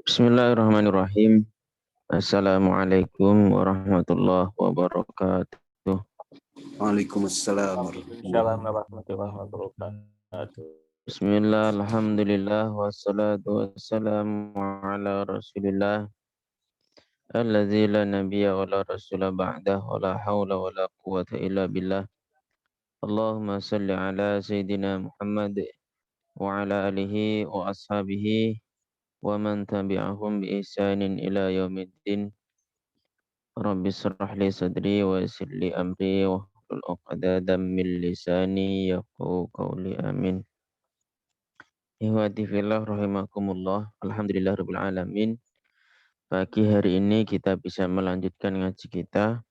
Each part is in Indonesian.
Bismillahirrahmanirrahim. Assalamualaikum warahmatullahi wabarakatuh. Waalaikumsalam warahmatullahi Waalaikumsalam warahmatullahi wabarakatuh. Bismillah, alhamdulillah, wassalatu wassalamu ala rasulillah alladzi la nabiyya wa la rasula ba'dah wa la hawla wa la quwata illa billah. Allahumma salli ala Sayyidina Muhammad wa ala alihi wa ashabihi wa man tabi'ahum bi ihsanin ila yaumiddin. Rabbi shrah li sadri wa yassir li amri wa hlul 'uqdatam min lisani yafqahu qawli amin. Ihwati fillah rahimakumullah. Alhamdulillahirabbil alamin. Pagi hari ini kita bisa melanjutkan ngaji kita.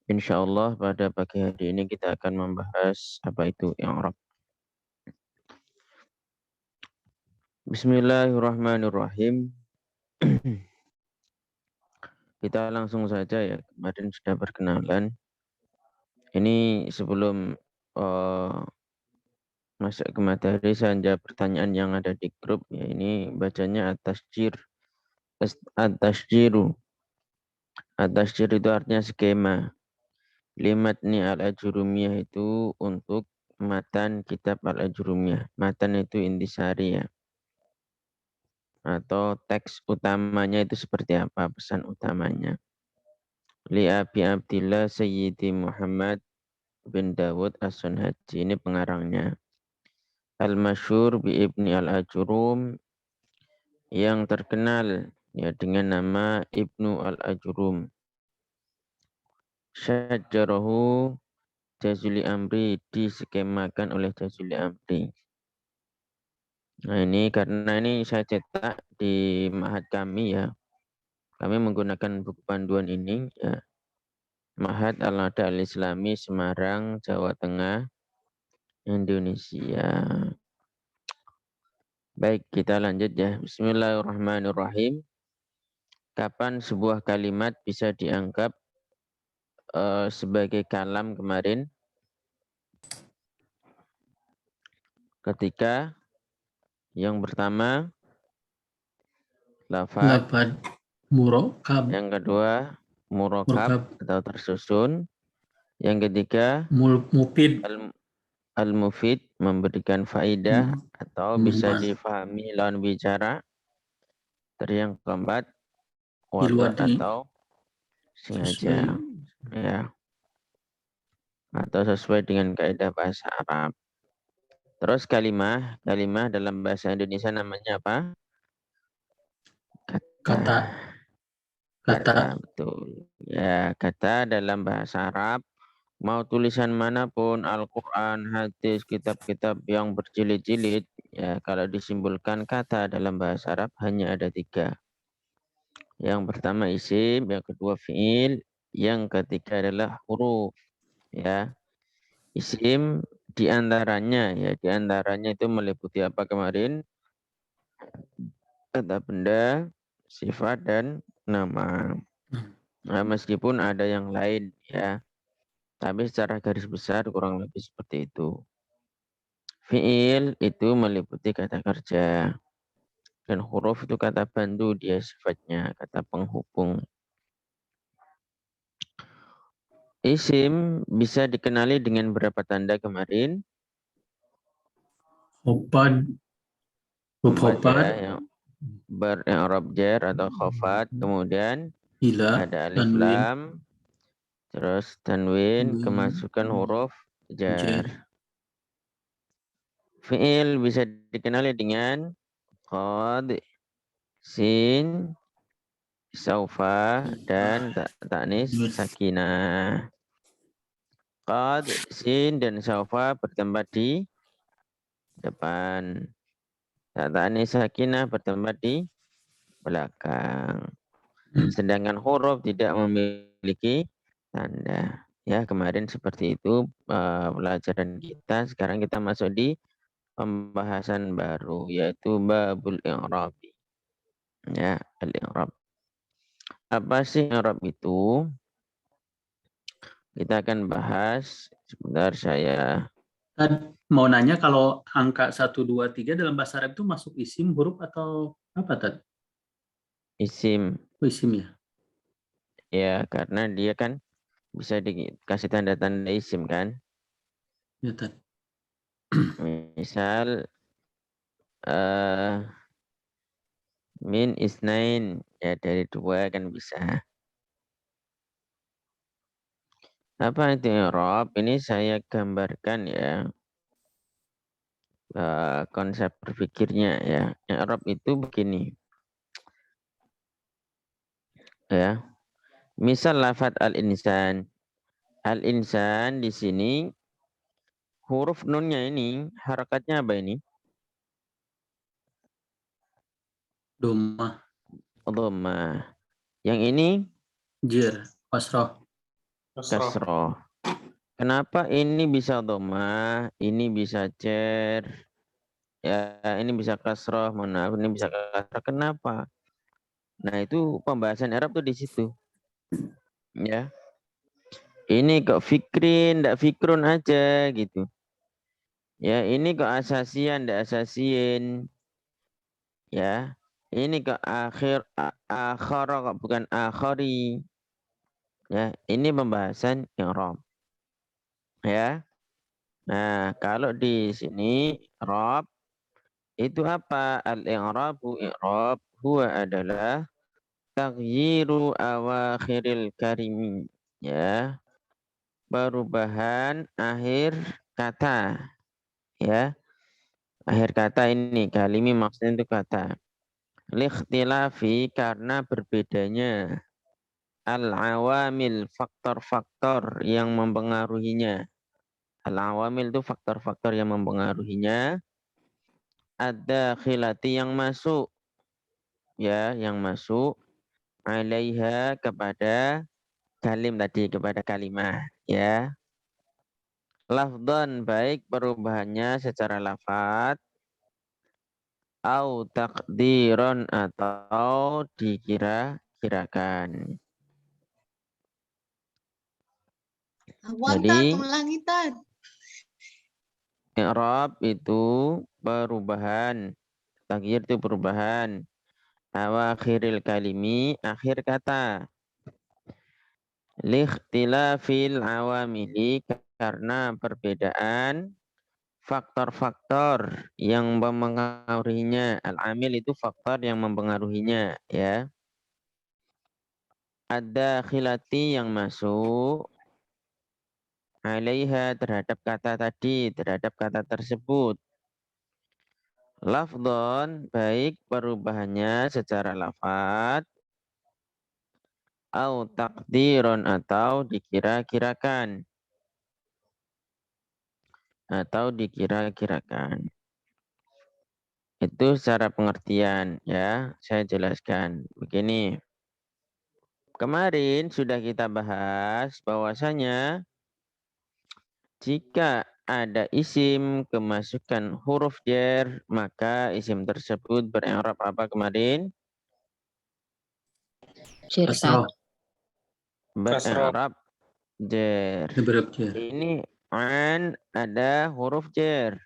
Insyaallah pada pagi hari ini kita akan membahas apa itu i'rab. Bismillahirrahmanirrahim. Kita langsung saja ya. Kemarin sudah perkenalan. Ini sebelum masuk ke materi, saya jawab pertanyaan yang ada di grup. Ya, ini bacanya at-tasjir. At-tasjiru. At-tasjir itu artinya skema. Limatni al-ajurumiyah itu untuk matan kitab al-ajurumiyah. Matan itu intisari ya. Atau teks utamanya itu seperti apa, pesan utamanya. Li Abi Abdillah Sayyidi Muhammad bin Dawud As-Sunhaji, ini pengarangnya. Al-Masyhur bi Ibni Al-Ajurum, yang terkenal ya dengan nama Ibnu Al-Ajurum. Syajarahu Jazuli Amri, diskemakan oleh Jazuli Amri. Nah ini karena ini saya cetak di Ma'had kami ya. Kami menggunakan buku panduan ini ya. Ma'had Al-Nahda Al-Islami Semarang, Jawa Tengah, Indonesia. Baik, kita lanjut ya. Bismillahirrahmanirrahim. Kapan sebuah kalimat bisa dianggap sebagai kalam kemarin? Ketika yang pertama lafaz, murokab, yang kedua murokab atau tersusun, yang ketiga mufid, al-mufid memberikan faidah atau bisa difahami lawan bicara. Terus yang keempat wadon atau sengaja ya, atau sesuai dengan kaidah bahasa Arab. Terus kalimah dalam bahasa Indonesia namanya apa? Kata, betul. Ya, kata dalam bahasa Arab, mau tulisan manapun, Al-Quran, hadis, kitab-kitab yang berjilid-jilid, ya kalau disimpulkan kata dalam bahasa Arab hanya ada 3. Yang pertama isim, yang kedua fi'il, yang ketiga adalah huruf. Ya, isim diantaranya itu meliputi apa kemarin? Kata benda, sifat dan nama. Nah, meskipun ada yang lain ya, tapi secara garis besar kurang lebih seperti itu. Fi'il itu meliputi kata kerja. Dan huruf itu kata bantu, dia sifatnya kata penghubung. Isim bisa dikenali dengan berapa tanda kemarin? Hopad, Ya, yang ber-i'rab jar atau khafat, kemudian ada alif lam, terus tanwin, kemasukan huruf jar. Fi'il bisa dikenali dengan qad, sin, saufa, dan ta'nis sakinah. Qad, sin, dan saufa bertempat di depan. Ta'nis sakinah bertempat di belakang. Sedangkan huruf tidak memiliki tanda. Ya, kemarin seperti itu pelajaran kita. Sekarang kita masuk di pembahasan baru, yaitu babul i'rab. Ya, al-i'rab. Apa sih i'rab itu? Kita akan bahas. Sebentar saya mau nanya, kalau angka 1, 2, 3 dalam bahasa Arab itu masuk isim, huruf, atau apa, Tad? isim. Isim ya. Ya, karena dia kan bisa dikasih tanda-tanda isim kan. Ya, Tad. Misal min isnain, ya dari 2 kan bisa. Apa itu i'rab? Ini saya gambarkan ya konsep berpikirnya ya. I'rab itu begini ya. Misal lafadz al-insan. Al-insan di sini huruf nunnya ini harakatnya apa ini? Domah. Dhammah. Yang ini Jir. Kasroh. kasroh. Kenapa ini bisa dhammah, ini bisa cer, ya ini bisa kasroh, mana ini bisa kasroh. Kenapa? Nah itu pembahasan Arab tuh di situ. Ya, ini kok fikrin, ndak fikrun aja gitu. Ya, ini kok asasian, ndak asasiin. Ya, ini kok akhir kok bukan akhari. Ya, ini pembahasan i'rab. Ya. Nah, kalau di sini i'rab itu apa? Al-i'rabu i'rab huwa adalah taghyiru awakhiril karimi. Ya, perubahan akhir kata. Ya, akhir kata ini kalimi maksudnya itu kata. Likhtilafi karena berbedanya al-awamil faktor-faktor yang mempengaruhinya. Al-awamil itu faktor-faktor yang mempengaruhinya. Ada khilati yang masuk, ya, yang masuk alaiha kepada kalim tadi, kepada kalimah, ya. Lafdhan baik perubahannya secara lafad, au takdiron atau dikira-kirakan. Jadi i'rab itu perubahan, takdir itu perubahan. Awakhiril kalimi, akhir kata. Likhtilafil awamili, karena perbedaan faktor-faktor yang mempengaruhinya. Al-amil itu faktor yang mempengaruhinya, ya. Ada khilati yang masuk alaiha terhadap kata tadi, terhadap kata tersebut. Lafdhon baik perubahannya secara lafad au takdiron atau dikira-kirakan. Atau dikira-kirakan. Itu secara pengertian ya, saya jelaskan. Begini. Kemarin sudah kita bahas bahwasanya jika ada isim kemasukan huruf jar, maka isim tersebut ber'irab apa kemarin? Kasroh. Ber'irab jar. Berab jir. Ini an ada huruf jar.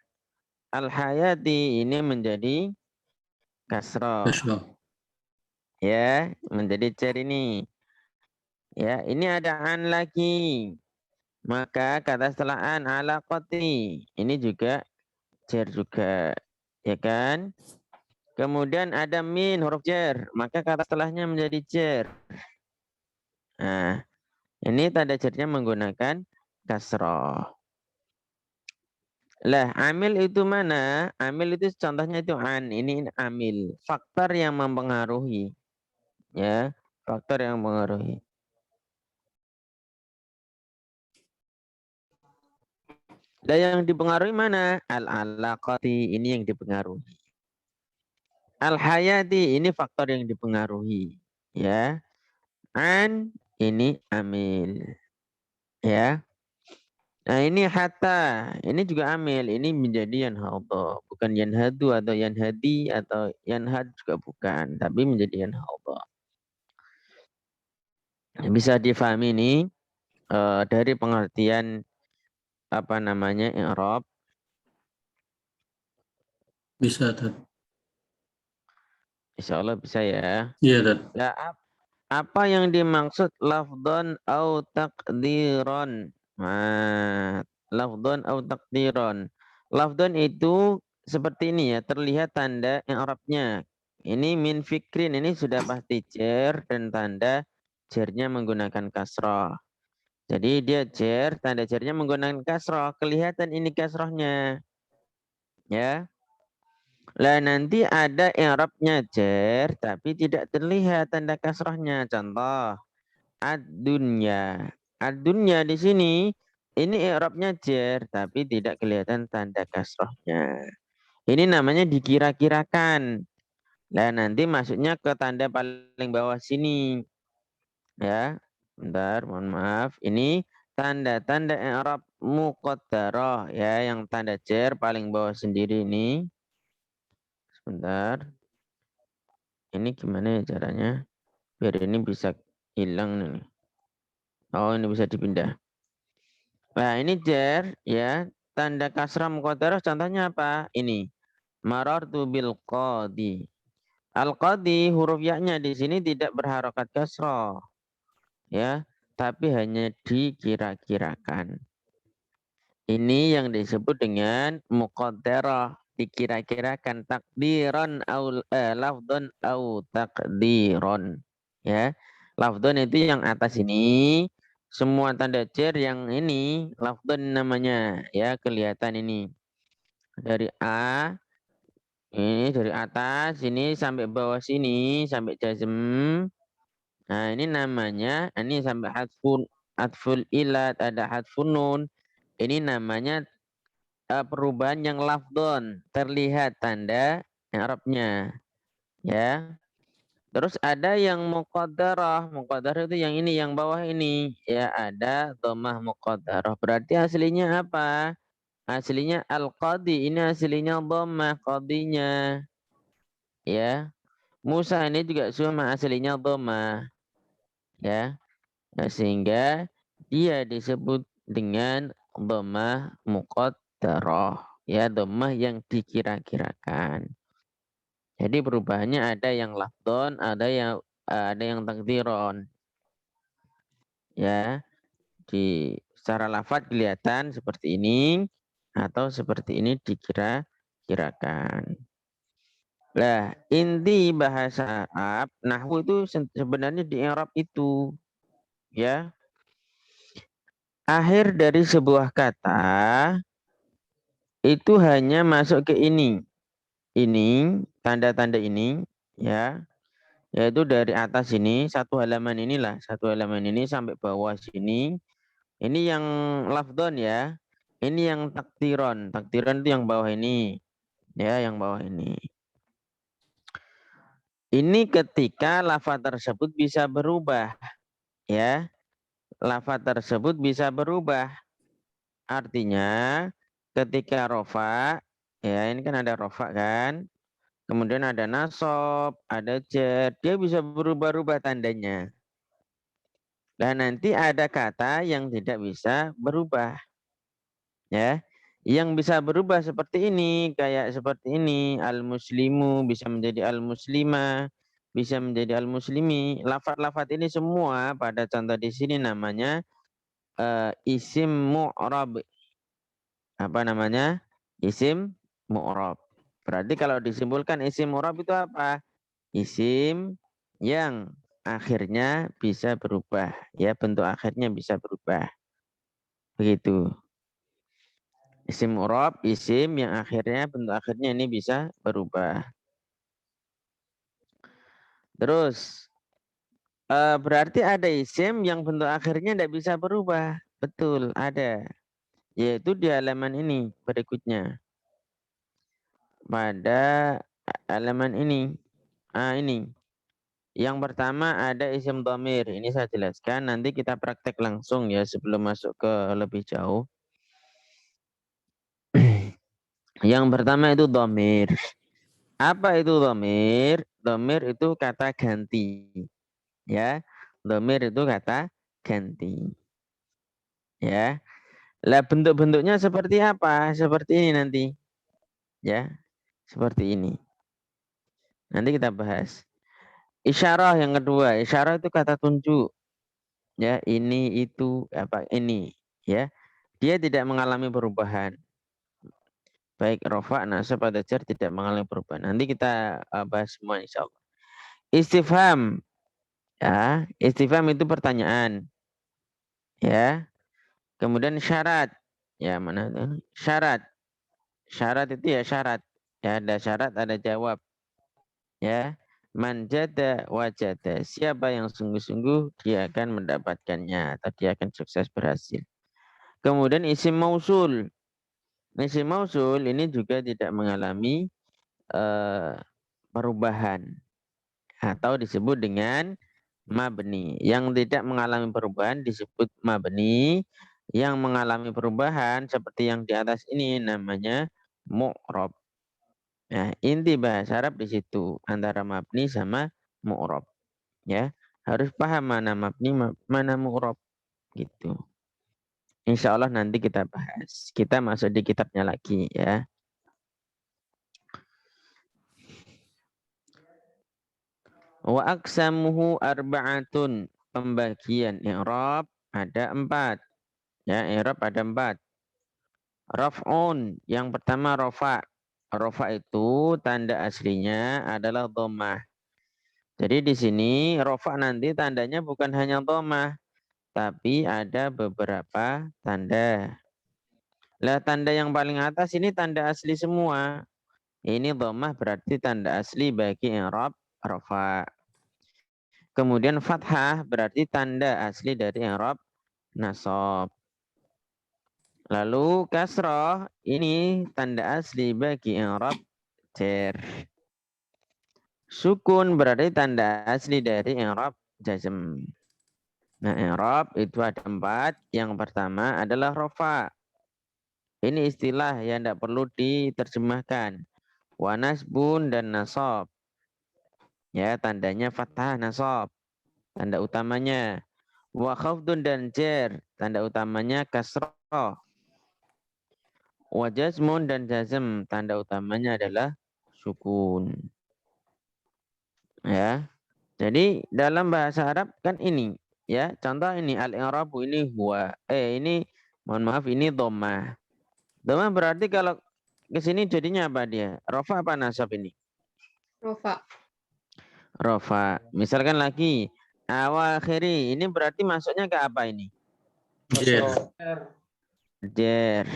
Al-hayati ini menjadi kasroh. Kasroh. Ya, menjadi jar ini. Ya, ini ada an lagi. Maka kata setelah an alaqati. Ini juga jar juga. Ya kan? Kemudian ada min huruf jar. Maka kata setelahnya menjadi jar. Nah, ini tanda jarnya menggunakan kasroh. Lah, amil itu mana? Amil itu contohnya itu an. Ini amil. Faktor yang mempengaruhi. Ya, faktor yang mempengaruhi. Dan yang dipengaruhi mana? Al-alaqati, ini yang dipengaruhi. Al-hayati, ini faktor yang dipengaruhi. Ya. An, ini amil. Ya. Nah ini hatta, ini juga amil. Ini menjadi yanhadha. Bukan yanhadu atau yanhadi atau yanhad juga bukan. Tapi menjadi yanhadha. Bisa difahami ini dari pengertian apa namanya i'rab. Bisa, Tad. Insya Allah bisa ya. Iya, Tad. Lah, apa yang dimaksud lafdon au takdiron? Nah, lafdon au takdiron. Lafdon itu seperti ini ya, terlihat tanda i'rabnya. Ini min fikrin, ini sudah pasti jar dan tanda jarnya menggunakan kasrah. Jadi dia jar, tanda jarnya menggunakan kasrah. Kelihatan ini kasrahnya. Ya. Lah nanti ada i'rabnya jar, tapi tidak terlihat tanda kasrahnya. Contoh. Ad-dunya. Ad-dunya di sini ini i'rabnya jar tapi tidak kelihatan tanda kasrohnya. Ini namanya dikira-kirakan. Nah, nanti masuknya ke tanda paling bawah sini. Ya. Bentar, mohon maaf. Ini tanda-tanda i'rab muqaddarah ya, yang tanda jar paling bawah sendiri ini. Sebentar. Ini gimana ya caranya? Biar ini bisa hilang nih. Oh, ini bisa dipindah. Nah, ini jar ya, tanda kasrah muqaddarah contohnya apa? Ini. Marartu bil qadi. Al qadi huruf ya-nya di sini tidak berharokat kasrah ya, tapi hanya dikira-kirakan. Ini yang disebut dengan muqaddarah, dikira-kirakan, takdiran au lafdun au takdiron. Ya. Lafdun itu yang atas ini, semua tanda jar yang ini lafdun namanya ya, kelihatan ini. Dari A ini dari atas ini sampai bawah sini sampai jazm. Nah, ini namanya ini sampai hatful ilat, ada hatfun nun. Ini namanya perubahan yang lafdon, terlihat tanda i'rabnya ya. Terus ada yang muqaddarah. Muqaddarah itu yang ini, yang bawah ini ya, ada dhammah muqaddarah. Berarti aslinya apa? Aslinya al-qadi, ini aslinya dhammah qadinya ya. Musa ini juga sama, aslinya dhammah ya. Nah, sehingga dia disebut dengan dhammah muqaddarah ya, dhammah yang dikira-kirakan. Jadi perubahannya ada yang lafdon, ada yang takdiron. Ya, di secara lafadz kelihatan seperti ini atau seperti ini dikira-kirakan. Lah, inti bahasa Arab, nahwu itu sebenarnya di i'rab itu ya. Akhir dari sebuah kata itu hanya masuk ke ini. Ini, tanda-tanda ini ya. Yaitu dari atas ini, satu halaman inilah, satu halaman ini sampai bawah sini. Ini yang lafdon ya. Ini yang takdiron. Takdiron itu yang bawah ini. Ya, yang bawah ini. Ini ketika lafaz tersebut bisa berubah. Ya, lafaz tersebut bisa berubah. Artinya ketika rofa, ya ini kan ada rofa kan. Kemudian ada nasob, ada jar. Dia bisa berubah-ubah tandanya. Dan nanti ada kata yang tidak bisa berubah. Ya, yang bisa berubah seperti ini, kayak seperti ini, al-muslimu bisa menjadi al-muslima, bisa menjadi al-muslimi. Lafaz-lafaz ini semua pada contoh di sini namanya isim mu'rab. Apa namanya? Isim mu'rab. Berarti kalau disimpulkan isim mu'rab itu apa? Isim yang akhirnya bisa berubah, ya, bentuk akhirnya bisa berubah. Begitu. Isim mu'rab, isim yang akhirnya bentuk akhirnya ini bisa berubah. Terus berarti ada isim yang bentuk akhirnya tidak bisa berubah. Betul, ada. Yaitu di halaman ini berikutnya. Pada halaman ini. Ini. Yang pertama ada isim dhamir. Ini saya jelaskan. Nanti kita praktek langsung ya sebelum masuk ke lebih jauh. Yang pertama itu dhamir. Apa itu dhamir? Dhamir itu kata ganti. Ya, dhamir itu kata ganti. Ya, lah bentuk-bentuknya seperti apa? Seperti ini nanti. Ya, seperti ini. Nanti kita bahas. Isyarah yang kedua, isyarah itu kata tunjuk. Ya, ini, itu, apa, ini. Ya, dia tidak mengalami perubahan. Baik rofa, nasab, atau jar tidak mengalami perubahan. Nanti kita bahas semua insya Allah. Istifham. Ya, istifham itu pertanyaan. Ya, kemudian syarat. Ya, mana itu? Syarat. Syarat itu ya syarat. Ya, ada syarat, ada jawab. Ya, man jada wajada. Siapa yang sungguh-sungguh dia akan mendapatkannya atau dia akan sukses berhasil. Kemudian isim mausul. Isim mausul ini juga tidak mengalami perubahan atau disebut dengan mabni. Yang tidak mengalami perubahan disebut mabni. Yang mengalami perubahan seperti yang di atas ini namanya mu'rab. Nah, inti bahasa Arab di situ antara mabni sama mu'rab. Ya, harus paham mana mabni, mana mu'rab gitu. Insya Allah nanti kita bahas. Kita masuk di kitabnya lagi ya. Wa aqsamuhu arba'atun. Pembagian i'rab ada 4. Ya, i'rab ada 4. Raf'un, yang pertama rofa. Rofa itu tanda aslinya adalah dhammah. Jadi di sini rofa nanti tandanya bukan hanya dhammah, tapi ada beberapa tanda. Lah tanda yang paling atas ini tanda asli semua. Ini dhammah berarti tanda asli bagi i'rab rofa. Kemudian fathah berarti tanda asli dari i'rab nasab. Lalu kasroh ini tanda asli bagi i'rab jar. Sukun berarti tanda asli dari i'rab jazm. Nah, i'rab itu ada 4. Yang pertama adalah rofa. Ini istilah yang tidak perlu diterjemahkan. Wa nasbun dan nasab. Ya, tandanya fathah nasab. Tanda utamanya. Wa khafdun dan jar. Tanda utamanya kasroh. Wa jazmun dan jazm, tanda utamanya adalah sukun. Ya. Jadi dalam bahasa Arab kan ini, ya. Contoh ini al-i'rabu ini huwa. Ini mohon maaf ini dhammah. Dhammah berarti kalau ke sini jadinya apa dia? Rafa apa nasab ini? Rofa. Rafa. Misalkan lagi awakhiri, ini berarti masuknya ke apa ini? Jer. Jar.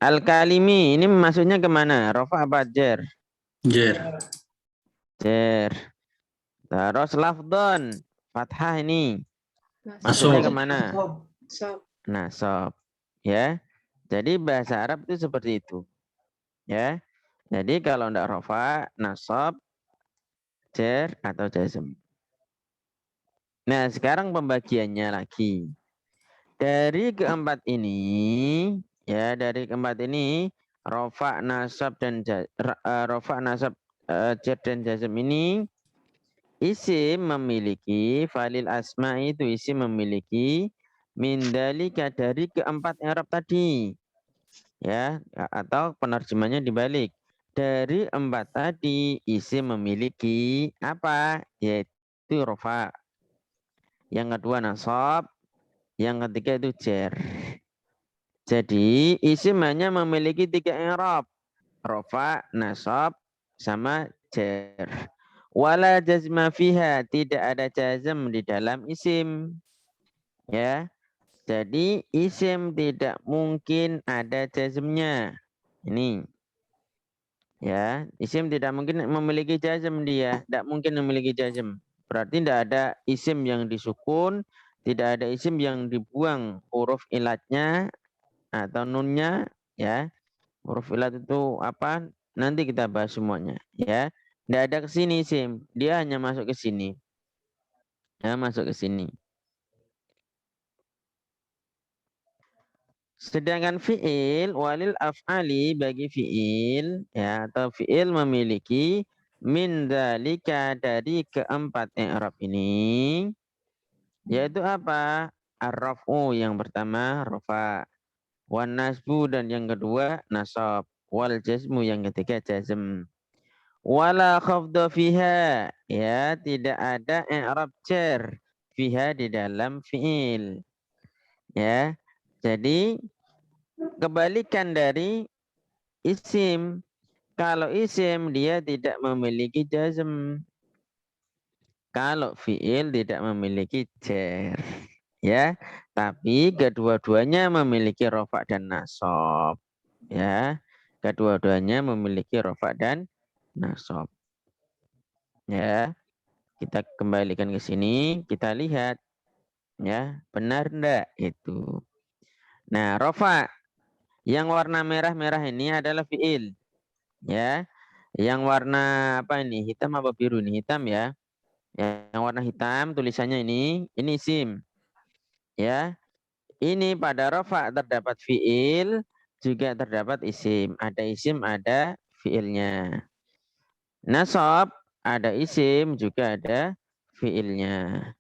Al-kalimi ini masuknya kemana? Rafa apa jar? Jer. Jar. Terus lafdon, fathah ini. Masuk. Masuknya kemana? Sob. Nasab. Ya. Jadi bahasa Arab itu seperti itu. Ya. Jadi kalau tidak rofa, nasab, jar, atau jazm. Nah sekarang pembagiannya lagi. Dari keempat ini, ya dari keempat ini, rofa, nasab, dan rofa, nasab, jar, dan jazm ini, isim memiliki, falil asma itu isim memiliki, min dalika dari keempat i'rab tadi. Ya, atau penerjemahnya dibalik. Dari 4 tadi, isim memiliki apa? Yaitu rofa. Yang kedua nasab, yang ketiga itu jar. Jadi isim hanya memiliki 3 i'rab. Rofa, nasab, sama jar. Wala jazma fiha, tidak ada jazm di dalam isim. Ya. Jadi isim tidak mungkin ada jazmnya. Ini. Ya, isim tidak mungkin memiliki jazm dia, tidak mungkin memiliki jazm. Berarti tidak ada isim yang disukun, tidak ada isim yang dibuang huruf ilatnya atau nunnya, ya. Huruf ilat itu apa? Nanti kita bahas semuanya, ya. Tidak ada ke sini isim, dia hanya masuk ke sini. Ya, masuk ke sini. Sedangkan fi'il walil af'ali bagi fi'il ya atau fi'il memiliki min dzalika dari keempat i'rab ini yaitu apa? Ar-raf'u yang pertama rafa, wan nasbu dan yang kedua nasab, wal jazmu yang ketiga jazm. Wala khafda fiha. Ya, tidak ada i'rab jar fiha di dalam fi'il. Ya. Jadi kebalikan dari isim. Kalau isim dia tidak memiliki jazm. Kalau fi'il tidak memiliki jar. Ya, tapi kedua-duanya memiliki rofa dan nasab. Ya, kedua-duanya memiliki rofa dan nasab. Ya, kita kembalikan ke sini, kita lihat. Ya, benar enggak itu? Nah, rofa yang warna merah-merah ini adalah fi'il. Ya, yang warna apa ini? Hitam apa biru ini? Hitam ya. Yang warna hitam tulisannya ini isim. Ya, ini pada rofa terdapat fi'il, juga terdapat isim. Ada isim, ada fi'ilnya. Nasab, ada isim, juga ada fi'ilnya.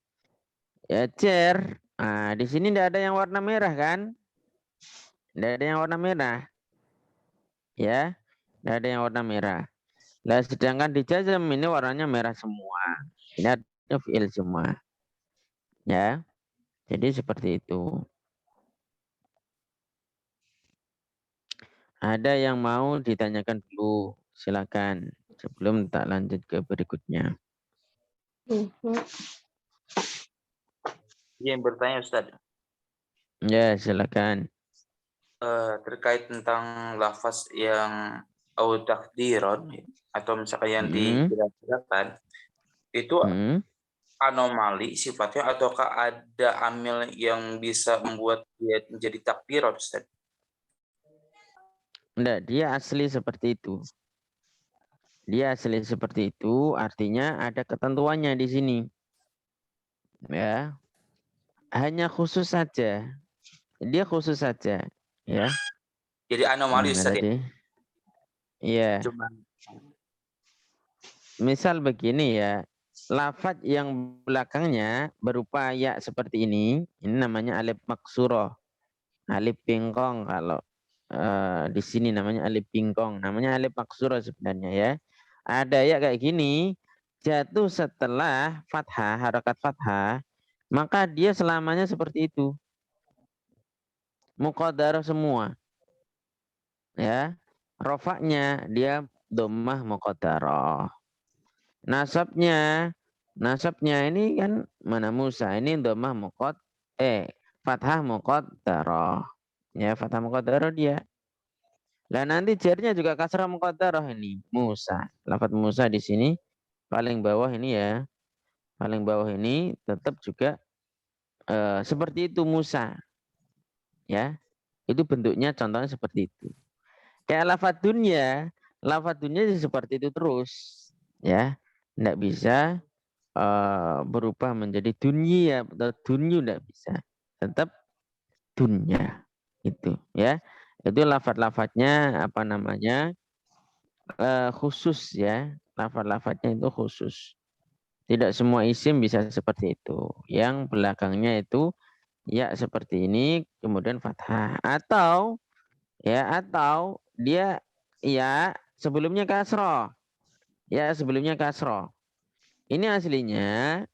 Ya, cer. Nah, di sini tidak ada yang warna merah kan? Tidak ada yang warna merah. Ya, tidak ada yang warna merah. Nah, sedangkan di jazm ini warnanya merah semua. Ini ada fi'il semua. Ya, jadi seperti itu. Ada yang mau ditanyakan dulu? Silakan. Sebelum tak lanjut ke berikutnya. Yang bertanya Ustaz, Ya, silakan. terkait tentang lafaz yang au takdiron atau misalkan yang dijelaskan itu anomali sifatnya ataukah ada amil yang bisa membuat dia menjadi takdiron Ustaz? Enggak, dia asli seperti itu. Dia asli seperti itu, artinya ada ketentuannya di sini. Ya. Hanya khusus saja. Dia khusus saja, ya. Jadi anomali Ustaz ya? Tadi? Iya. Cuma Misal begini ya, lafaz yang belakangnya berupa ya seperti ini namanya alif maksuroh, alif pingkong kalau di sini namanya alif pingkong, namanya alif maksuroh sebenarnya ya. Ada ya kayak gini, jatuh setelah fathah, harakat fathah, maka dia selamanya seperti itu. Muqaddarah semua. Ya. Rofaknya dia dhammah muqaddarah. Nasabnya ini kan mana Musa ini dhammah fathah muqaddarah. Ya, fathah muqaddarah dia. Lah nanti jarnya juga kasrah muqaddarah ini Musa. Lafaz Musa di sini paling bawah ini ya. Paling bawah ini tetap juga seperti itu Musa. Ya. Itu bentuknya contohnya seperti itu. Kayak lafaz dunya seperti itu terus. Ya. Tidak bisa berubah menjadi dunia atau dunyu tidak bisa. Tetap dunya. Itu ya. Itu lafaz-lafaznya apa namanya? Khusus ya. Lafaz-lafaznya itu khusus. Tidak semua isim bisa seperti itu. Yang belakangnya itu ya seperti ini kemudian fathah atau dia ya sebelumnya kasroh. Ya sebelumnya kasroh. Ini aslinya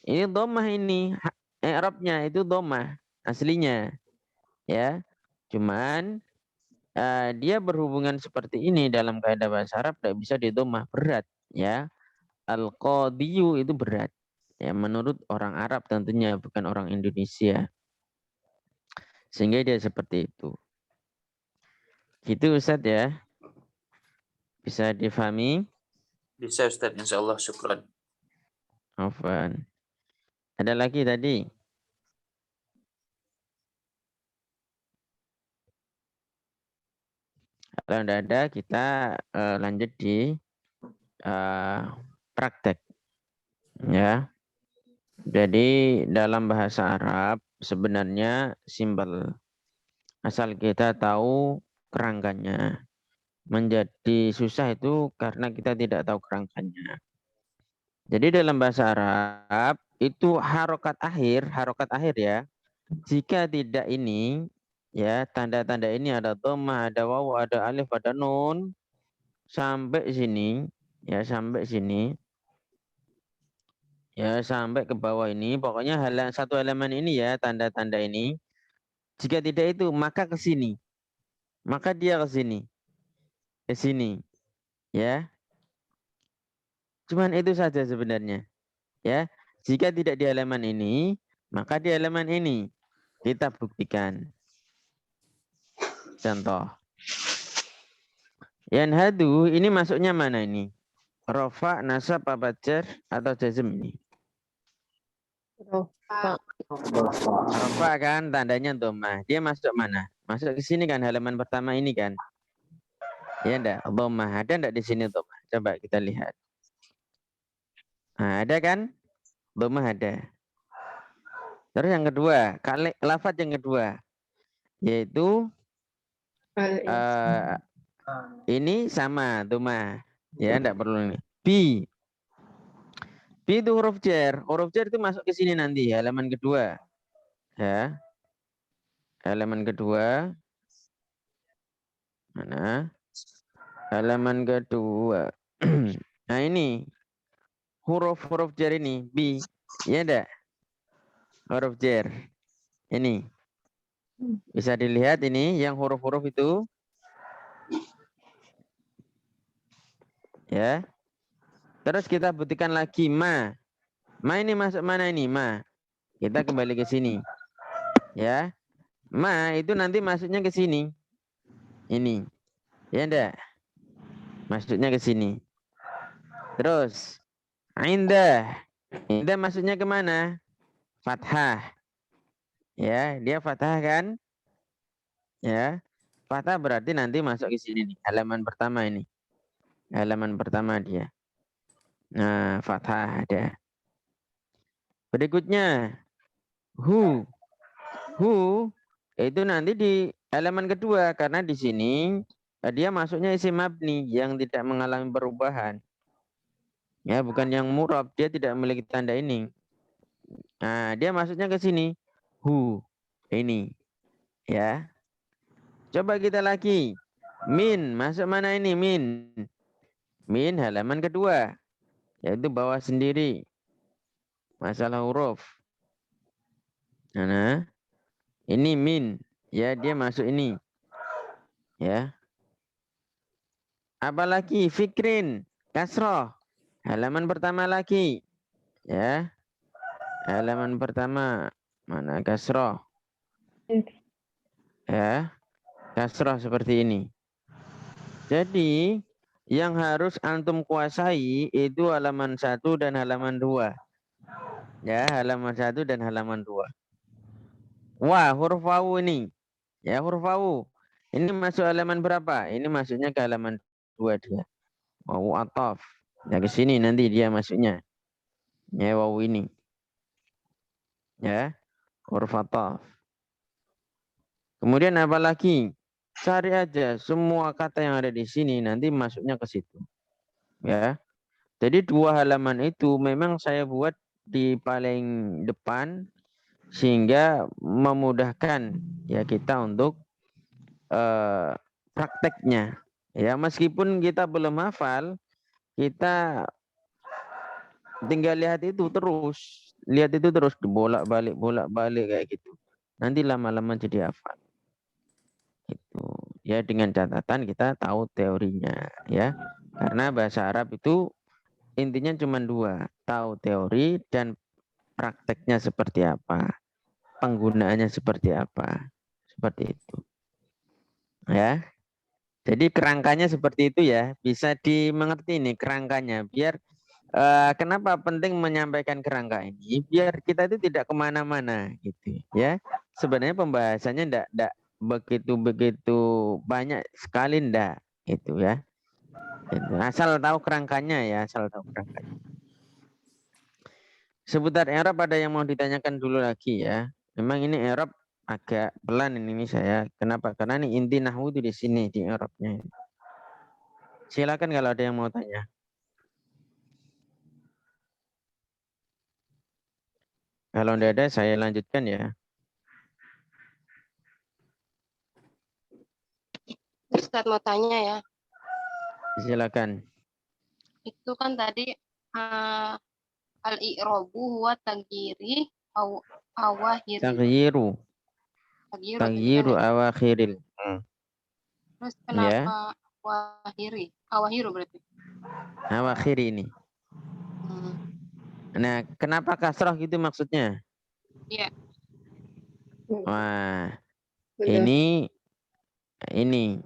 ini dhammah ini. I'rabnya itu dhammah aslinya. Ya. Cuman dia berhubungan seperti ini dalam kaidah bahasa Arab tidak bisa didhammah, berat ya. Al-qadiyu itu berat. Ya, menurut orang Arab tentunya bukan orang Indonesia. Sehingga dia seperti itu. Gitu Ustadz ya. Bisa difahami? bisa Ustaz, insyaallah, syukran. Afwan. Ada lagi tadi? Kalau tidak ada, kita lanjut di praktek. Ya. Jadi dalam bahasa Arab sebenarnya simpel. Asal kita tahu kerangkanya. Menjadi susah itu karena kita tidak tahu kerangkanya. Jadi dalam bahasa Arab itu harokat akhir ya. Jika tidak ini, ya tanda-tanda ini ada dhammah, ada waw, ada alif, ada nun, sampai sini Ya, sampai sini. Ya, sampai ke bawah ini. Pokoknya satu halaman ini ya, tanda-tanda ini. Jika tidak itu, maka ke sini. Maka dia ke sini. Ke sini. Ya. Cuman itu saja sebenarnya. Ya. Jika tidak di halaman ini, maka di halaman ini. Kita buktikan. Contoh. Yanhadu, ini masuknya mana ini? Rofa, nasab, apa jar, atau jazm ini? Rofa. Rofa kan tandanya dhammah. Dia masuk mana? Masuk ke sini kan halaman pertama ini kan? Ya enggak? Dhammah. Ada enggak di sini dhammah? Coba kita lihat. Nah, ada kan? Dhammah ada. Terus yang kedua, lafaz yang kedua yaitu ini sama dhammah. Ya enggak perlu ini. Bi. Bi itu huruf jar. Huruf jar itu masuk ke sini nanti halaman kedua. Ya. Halaman kedua. Mana? Halaman kedua. Nah ini huruf-huruf jar ini bi, ya enggak? Huruf jar ini bisa dilihat ini yang huruf-huruf itu, ya. Terus kita buktikan lagi ma ini masuk mana ini ma? Kita kembali ke sini, ya. Ma itu nanti masuknya ke sini, ini, ya enggak? Masuknya ke sini. Terus indah masuknya kemana? Fathah. Ya, dia fathah kan? Ya. Fathah berarti nanti masuk ke sini nih, halaman pertama ini. Halaman pertama dia. Nah, fathah ada. Berikutnya hu. Hu itu nanti di halaman kedua karena di sini dia masuknya isim mabni yang tidak mengalami perubahan. Ya, bukan yang murab, dia tidak memiliki tanda ini. Nah, dia masuknya ke sini. Hu. Ini. Ya. Coba kita lagi. Min, masuk mana ini? Min. Min halaman kedua. Yaitu bawah sendiri. Masalah huruf. Nah, ini min. Ya, dia masuk ini. Ya. Apalagi fikrin. Kasroh. Halaman pertama lagi. Ya. Halaman pertama. Mana kasroh? Ya. Kasroh seperti ini. Jadi yang harus antum kuasai itu halaman 1 dan halaman 2. Ya, halaman 1 dan halaman 2. Wah, huruf wawu ini. Ya, huruf wawu. Ini masuk halaman berapa? Ini masuknya ke halaman 2 dia. Wawu ataf. Ya, ke sini nanti dia masuknya. Ya, wawu ini. Ya, huruf ataf. Kemudian apa lagi? Cari aja semua kata yang ada di sini nanti masuknya ke situ. Ya. Jadi 2 halaman itu memang saya buat di paling depan sehingga memudahkan ya kita untuk prakteknya. Ya, meskipun kita belum hafal, kita tinggal lihat itu terus bolak-balik kayak gitu. Nanti lama-lama jadi hafal. Itu ya dengan catatan kita tahu teorinya ya. Karena bahasa Arab itu intinya cuma 2, tahu teori dan prakteknya seperti apa, penggunaannya seperti apa, seperti itu. Ya, jadi kerangkanya seperti itu ya, bisa dimengerti nih kerangkanya. Biar kenapa penting menyampaikan kerangka ini? Biar kita itu tidak kemana-mana gitu ya. Sebenarnya pembahasannya tidak begitu banyak sekali ndak itu ya. Asal tahu kerangkanya ya, asal tahu kerangkanya. Seputar Arab ada yang mau ditanyakan dulu lagi ya. Memang ini Arab agak pelan ini saya. Kenapa? Karena ini inti nahwu itu di sini di Arabnya. Silakan kalau ada yang mau tanya. Kalau tidak ada saya lanjutkan ya. Ustadz mau tanya ya. Silakan. itu kan tadi al-i'rabu huwa taghyiri awahiri. Taghyiru. Taghyir Taghyiru tadi kan ya. awakhiril. Terus Ya. kenapa awahiri? Awahiru berarti. Awakhir ini. Nah, kenapa kasroh gitu maksudnya? Iya. Wah, Udah. ini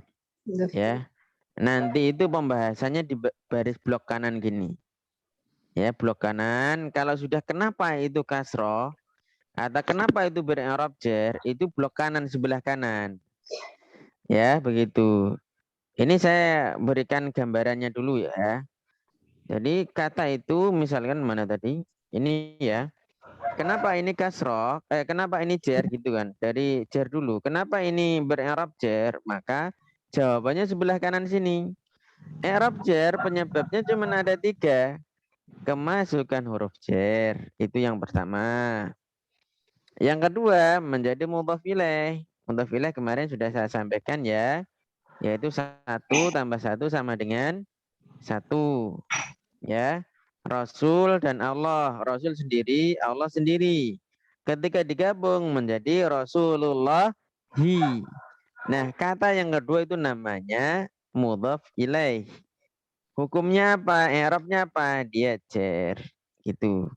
Udah. ya. Nanti itu pembahasannya di baris blok kanan gini. Ya, blok kanan. Kalau sudah kenapa itu kasroh atau kenapa itu beri'rab jar, itu blok kanan sebelah kanan. Ya, begitu. Ini saya berikan gambarannya dulu ya. Jadi kata itu misalkan mana tadi? Ini ya. Kenapa ini kasroh? Kenapa ini jar gitu kan? Dari jar dulu. Kenapa ini beri'rab jar? Maka jawabannya sebelah kanan sini. I'rab jar penyebabnya cuma ada 3. Kemasukan huruf jar. Itu yang pertama. Yang kedua menjadi mudhaf ilaih. Mudhaf ilaih kemarin sudah saya sampaikan ya. Yaitu 1 tambah 1 sama dengan 1. Ya. Rasul dan Allah. Rasul sendiri, Allah sendiri. Ketika digabung menjadi Rasulullah-hi. Nah, kata yang kedua itu namanya mudhaf ilaih. Hukumnya apa? I'rabnya apa? Dia jar. Gitu.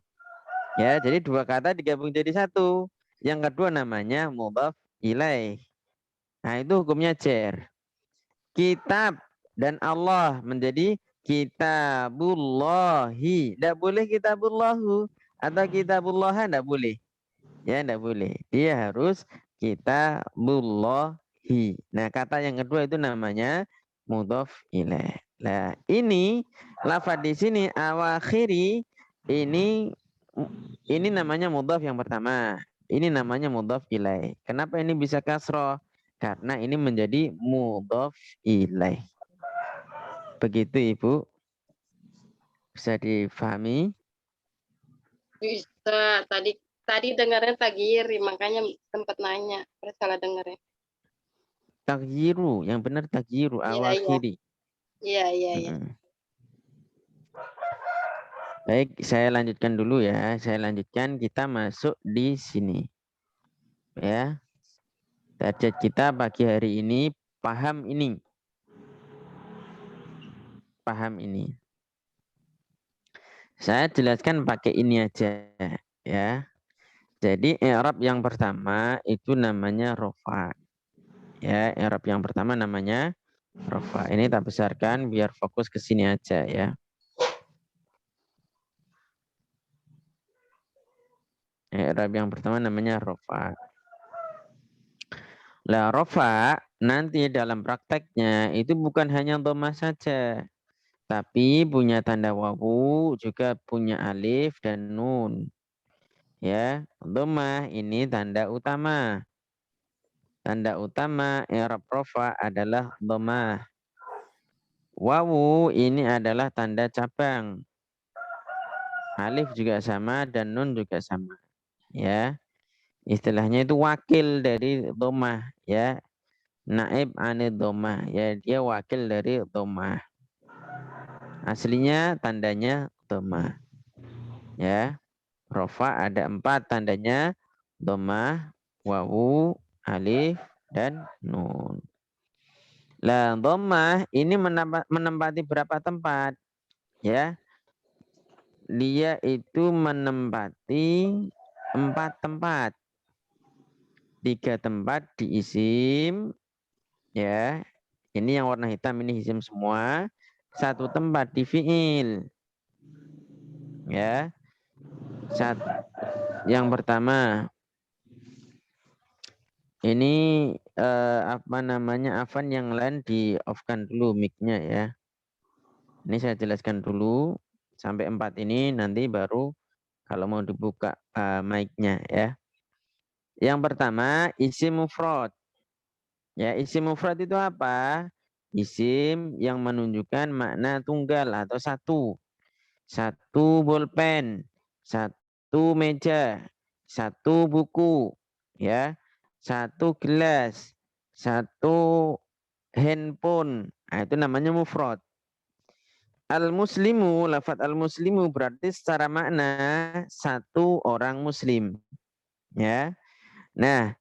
Ya, jadi 2 kata digabung jadi 1. Yang kedua namanya mudhaf ilaih. Nah, itu hukumnya jar. Kitab dan Allah menjadi kitabullahi. Tidak boleh kitabullahu atau kitabullaha, tidak boleh. Ya, tidak boleh. Dia harus kitabullahi. Nah, kata yang kedua itu namanya mudhaf ilaih. Nah, ini lafaz di sini awakhiri ini namanya mudhaf yang pertama. Ini namanya mudhaf ilaih. Kenapa ini bisa kasroh? Karena ini menjadi mudhaf ilaih. Begitu Ibu. Bisa difahami? Bisa. Tadi dengarnya taghyiri, makanya sempat nanya. Terus salah dengarnya. Taghyiru, yang benar taghyiru awakhiri. Iya. Baik, saya lanjutkan dulu ya. Saya lanjutkan, kita masuk di sini. Ya. Target kita pagi hari ini paham ini. Paham ini. Saya jelaskan pakai ini aja ya. Jadi i'rab yang pertama itu namanya rofa. Ya, i'rab yang pertama namanya rofa. Ini tak besarkan biar fokus ke sini aja ya. I'rab yang pertama namanya rofa. Lah rofa nanti dalam prakteknya itu bukan hanya dhamma saja. Tapi punya tanda wawu, juga punya alif dan nun. Ya, dhammah ini tanda utama. Tanda utama i'rab rofa adalah dhammah. Wawu ini adalah tanda cabang. Alif juga sama dan nun juga sama. Ya. Istilahnya itu wakil dari dhammah ya. Naib anid dhammah ya, dia wakil dari dhammah. Aslinya tandanya dhammah. Ya. Rofa ada 4 tandanya, dhammah, wawu, alif, dan nun. Lah dhammah ini menempati berapa tempat? Ya. Dia itu menempati 4 tempat. 3 tempat di isim, ya. Ini yang warna hitam ini isim semua. 1 tempat di fiil. Ya. Yang pertama ini apa namanya, Afan yang lain di off-kan dulu mic-nya ya. Ini saya jelaskan dulu sampai 4 ini, nanti baru kalau mau dibuka mic-nya ya. Yang pertama isim mufrad. Ya, isim mufrad itu apa? Isim yang menunjukkan makna tunggal atau satu. 1 bolpen, 1 meja, 1 buku, ya, 1 gelas, 1 handphone. Nah, itu namanya mufrad. Al-muslimu, lafadz al-muslimu berarti secara makna satu orang muslim. Ya. Nah,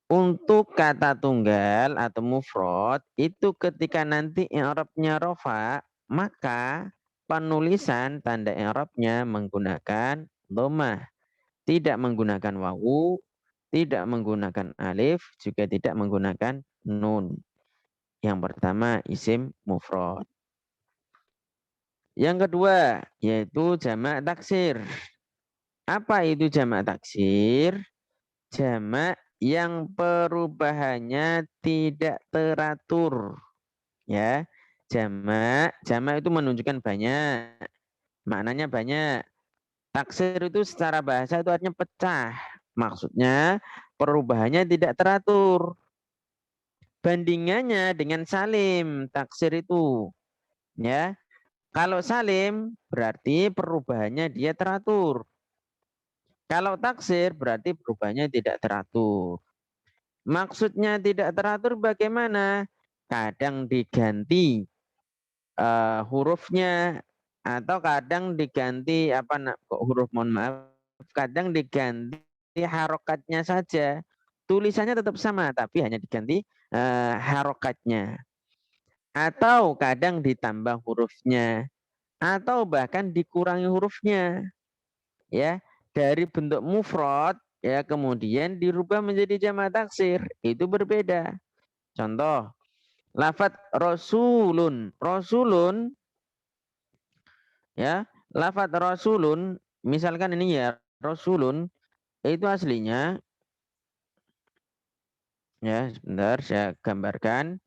untuk kata tunggal atau mufrad itu ketika nanti i'rabnya rofa, maka penulisan tanda i'rabnya menggunakan dhammah, tidak menggunakan wawu, tidak menggunakan alif, juga tidak menggunakan nun. Yang pertama isim mufrad. Yang kedua yaitu jamak taksir. Apa itu jamak taksir? Jamak yang perubahannya tidak teratur. Ya, jamak itu menunjukkan banyak. Maknanya banyak. Taksir itu secara bahasa itu artinya pecah. Maksudnya perubahannya tidak teratur. Bandingannya dengan salim, taksir itu. Ya. Kalau salim berarti perubahannya dia teratur. Kalau taksir berarti perubahannya tidak teratur. Maksudnya tidak teratur bagaimana? Kadang diganti hurufnya atau kadang diganti huruf, mohon maaf, kadang diganti harokatnya saja. Tulisannya tetap sama tapi hanya diganti harokatnya. Atau kadang ditambah hurufnya atau bahkan dikurangi hurufnya. Ya, dari bentuk mufrad ya kemudian dirubah menjadi jamak taksir, itu berbeda. Contoh, lafadz rasulun. Rasulun ya, lafadz rasulun misalkan ini ya, rasulun itu aslinya ya, sebentar saya gambarkan.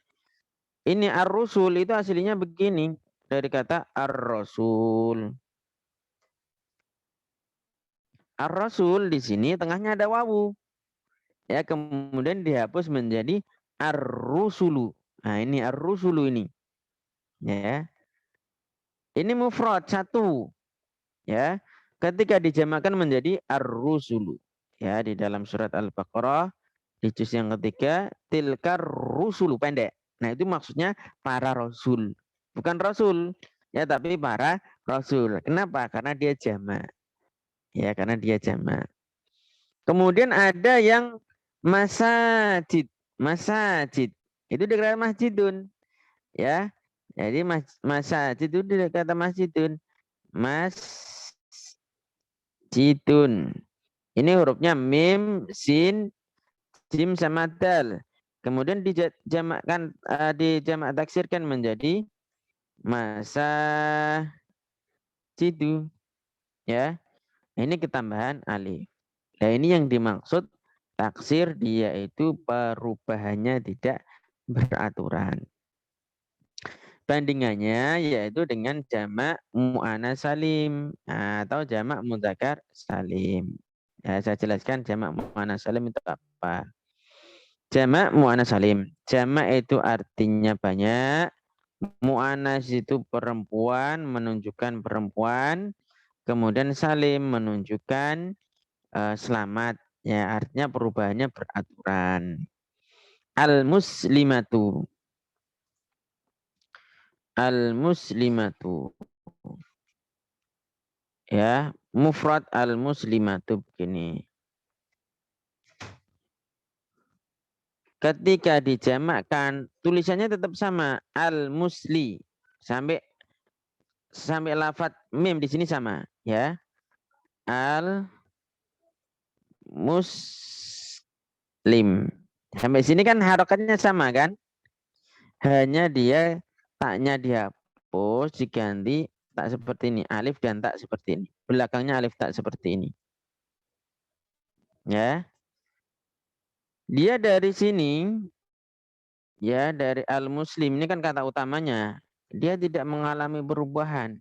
Ini ar-rusul itu aslinya begini, dari kata ar-rasul. Ar-rasul di sini tengahnya ada wawu. Ya, kemudian dihapus menjadi ar-rusulu. Nah, ini ar-rusulu ini. Ya. Ini mufrad satu. Ya. Ketika dijamakkan menjadi ar-rusulu. Ya, di dalam surat Al-Baqarah di juz yang ketiga, tilkar rusulu, pendek. Nah, itu maksudnya para rasul. Bukan rasul, ya, tapi para rasul. Kenapa? Karena dia jamak. Ya, karena dia jamak. Kemudian ada yang masajid. Masajid. Itu dikatakan masjidun. Ya. Jadi masajid itu dikatakan masjidun. Masjidun. Ini hurufnya mim, sin, jim sama dal. Kemudian dijamakkan dijamak taksirkan menjadi masajidu. Ya. Ini ketambahan alif. Nah, ini yang dimaksud taksir, dia itu perubahannya tidak beraturan. Bandingannya yaitu dengan jamak mu'anats salim atau jamak mudzakkar salim. Ya, saya jelaskan jamak mu'anats salim itu apa. Jamak mu'anats salim. Jamak itu artinya banyak. Mu'anats itu perempuan, menunjukkan perempuan. Kemudian salim menunjukkan selamat. Ya, artinya perubahannya beraturan. Al-muslimatu. Al-muslimatu. Ya, mufrad al-muslimatu begini. Ketika dijamakkan, tulisannya tetap sama, al-musli. Sampai lafadz mim di sini sama, ya. Al-muslim. Sampai sini kan harokatnya sama kan? Hanya dia taknya dihapus, diganti tak seperti ini, alif dan tak seperti ini. Belakangnya alif tak seperti ini. Ya. Dia dari sini, ya, dari al-muslim ini kan kata utamanya. Dia tidak mengalami perubahan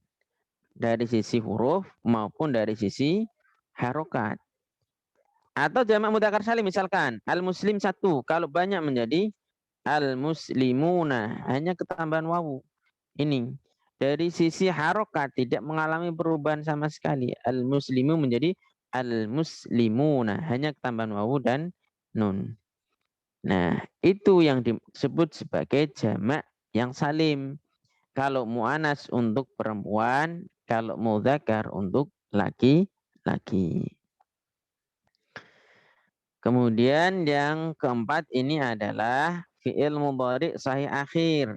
dari sisi huruf maupun dari sisi harokat. Atau jamak mudzakkar salim misalkan al-muslim satu, kalau banyak menjadi al-muslimuna, hanya ketambahan wawu. Ini dari sisi harokat tidak mengalami perubahan sama sekali. Al-muslimu menjadi al-muslimuna, hanya ketambahan wawu dan nun. Nah, itu yang disebut sebagai jamak yang salim. Kalau mu'anas untuk perempuan, kalau mudzakkar untuk laki-laki. Kemudian yang keempat ini adalah fi'il mudhari sahih akhir.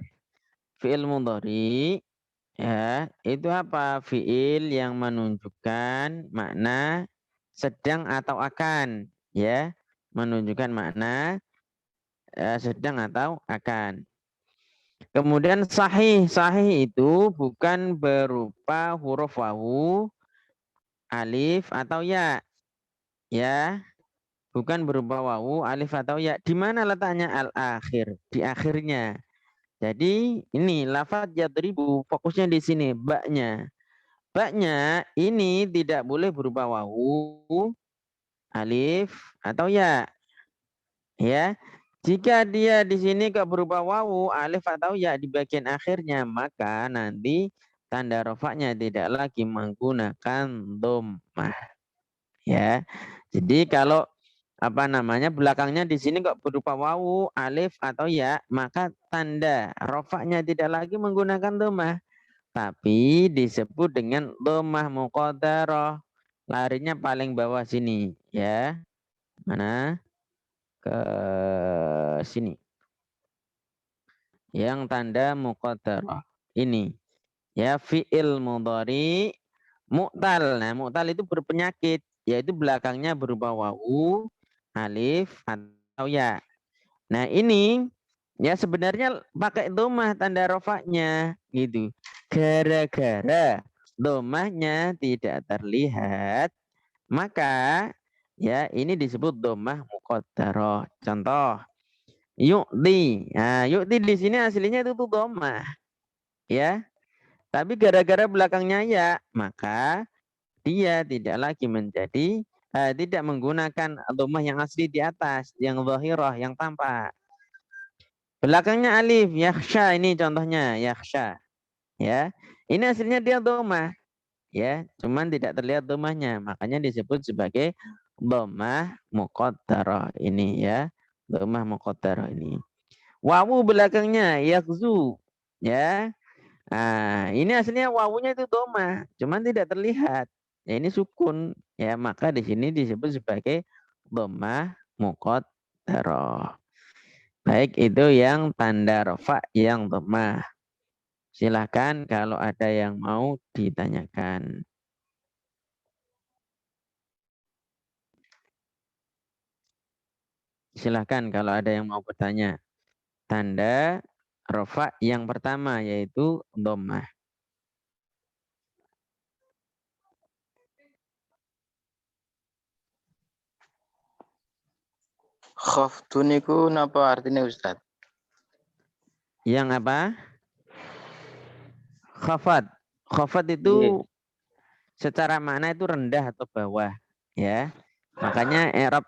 Fi'il mudhari ya, itu apa? Fi'il yang menunjukkan makna sedang atau akan, ya. Menunjukkan makna sedang atau akan. Kemudian sahih, sahih itu bukan berupa huruf wawu, alif atau ya. Ya, bukan berupa wawu, alif atau ya. Di mana letaknya al-akhir? Di akhirnya. Jadi ini lafaz yadribu fokusnya di sini baknya. Baknya ini tidak boleh berupa wawu, alif atau ya. Ya. Jika dia di sini kok berupa wawu, alif atau ya di bagian akhirnya, maka nanti tanda rofaknya tidak lagi menggunakan dhammah. Ya. Jadi kalau belakangnya di sini kok berupa wawu, alif atau ya, maka tanda rofaknya tidak lagi menggunakan dhammah, tapi disebut dengan dhammah muqaddarah. Larinya paling bawah sini, ya. Mana? Ke sini. Yang tanda muqaddarah. Ini. Ya, fi'il mudhari mu'tal. Nah, mu'tal itu berpenyakit, yaitu belakangnya berupa wawu, alif atau ya. Nah, ini ya sebenarnya pakai dhammah tanda rofaknya gitu. Gara-gara dhammahnya tidak terlihat, maka ya ini disebut dhammah muqaddarah. Contoh, yu'ti. Nah, yu'ti di sini aslinya itu tuh dhammah. Ya. Tapi gara-gara belakangnya ya, maka dia tidak lagi menjadi tidak menggunakan dhammah yang asli di atas, yang zahirah, yang tampak. Belakangnya alif, yakhsha ini contohnya, yakhsha. Ya. Ini hasilnya dia dhammah. Ya, cuman tidak terlihat dhammahnya, makanya disebut sebagai dhammah muqaddarah ini ya. Dhammah muqaddarah ini. Wawu belakangnya yakhzu. Ya. Nah, ini aslinya wawunya itu dhammah, cuman tidak terlihat. Ya, ini sukun, ya, maka di sini disebut sebagai dhammah muqaddarah. Baik, itu yang tanda rafa yang dhammah. Silahkan kalau ada yang mau ditanyakan. Silahkan kalau ada yang mau bertanya. Tanda rafa yang pertama yaitu dhammah. Khaftun niku napa artinya Ustaz? Yang apa? Khafat. Khafat Iya. itu secara makna itu rendah atau bawah, ya. Makanya i'rab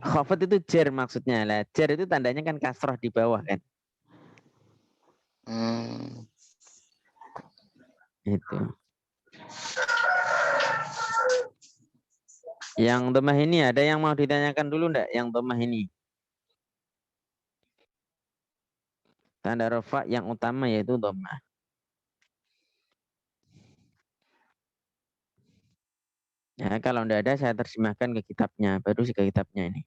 khafat itu jar maksudnya. Lah, jar itu tandanya kan kasrah di bawah kan. Itu. Yang dhammah ini ada yang mau ditanyakan dulu enggak? Yang dhammah ini. Tanda rafa yang utama yaitu dhammah. Ya, kalau enggak ada saya terjemahkan ke kitabnya, baru ke kitabnya ini.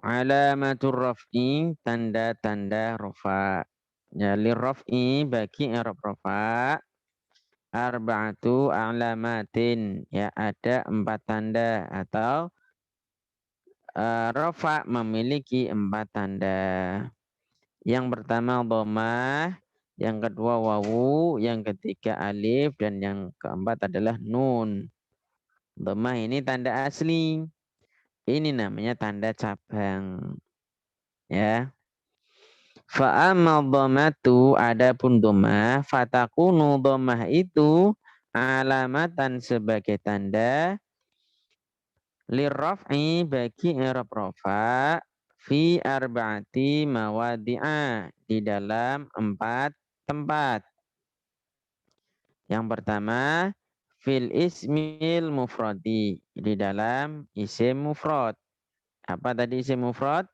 Alamatur raf'i, tanda-tanda rafa. Ya, lirraf'i bagi i'rab rafa arba'atu alamatin, ya ada 4 tanda atau rafa memiliki 4 tanda. Yang pertama dhammah, yang kedua wawu, yang ketiga alif, dan yang keempat adalah nun. Dhammah ini tanda asli. Ini namanya tanda cabang. Ya. Fa'amma dhammatu, adapun dhammah, fatakunu dhammah itu alamatan sebagai tanda lirraf'i bagi i'rab rafa fi arba'ati mawadi'a, di dalam 4 tempat. Yang pertama fil ismil mufradi, di dalam isim mufrad. Apa tadi isim mufrad?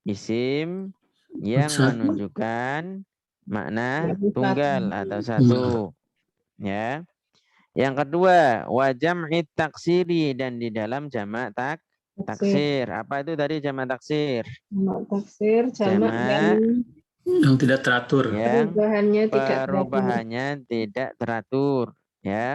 Isim yang Satu. menunjukkan makna Lebih tunggal satu. atau satu. Ya. Yang kedua, wa jam'i taksiri, dan di dalam jamak Taksir. taksir. Apa itu tadi jamak taksir? Jamak taksir, jamak Jamak Yang tidak teratur. yang perubahannya tidak teratur. perubahannya tidak teratur. Ya.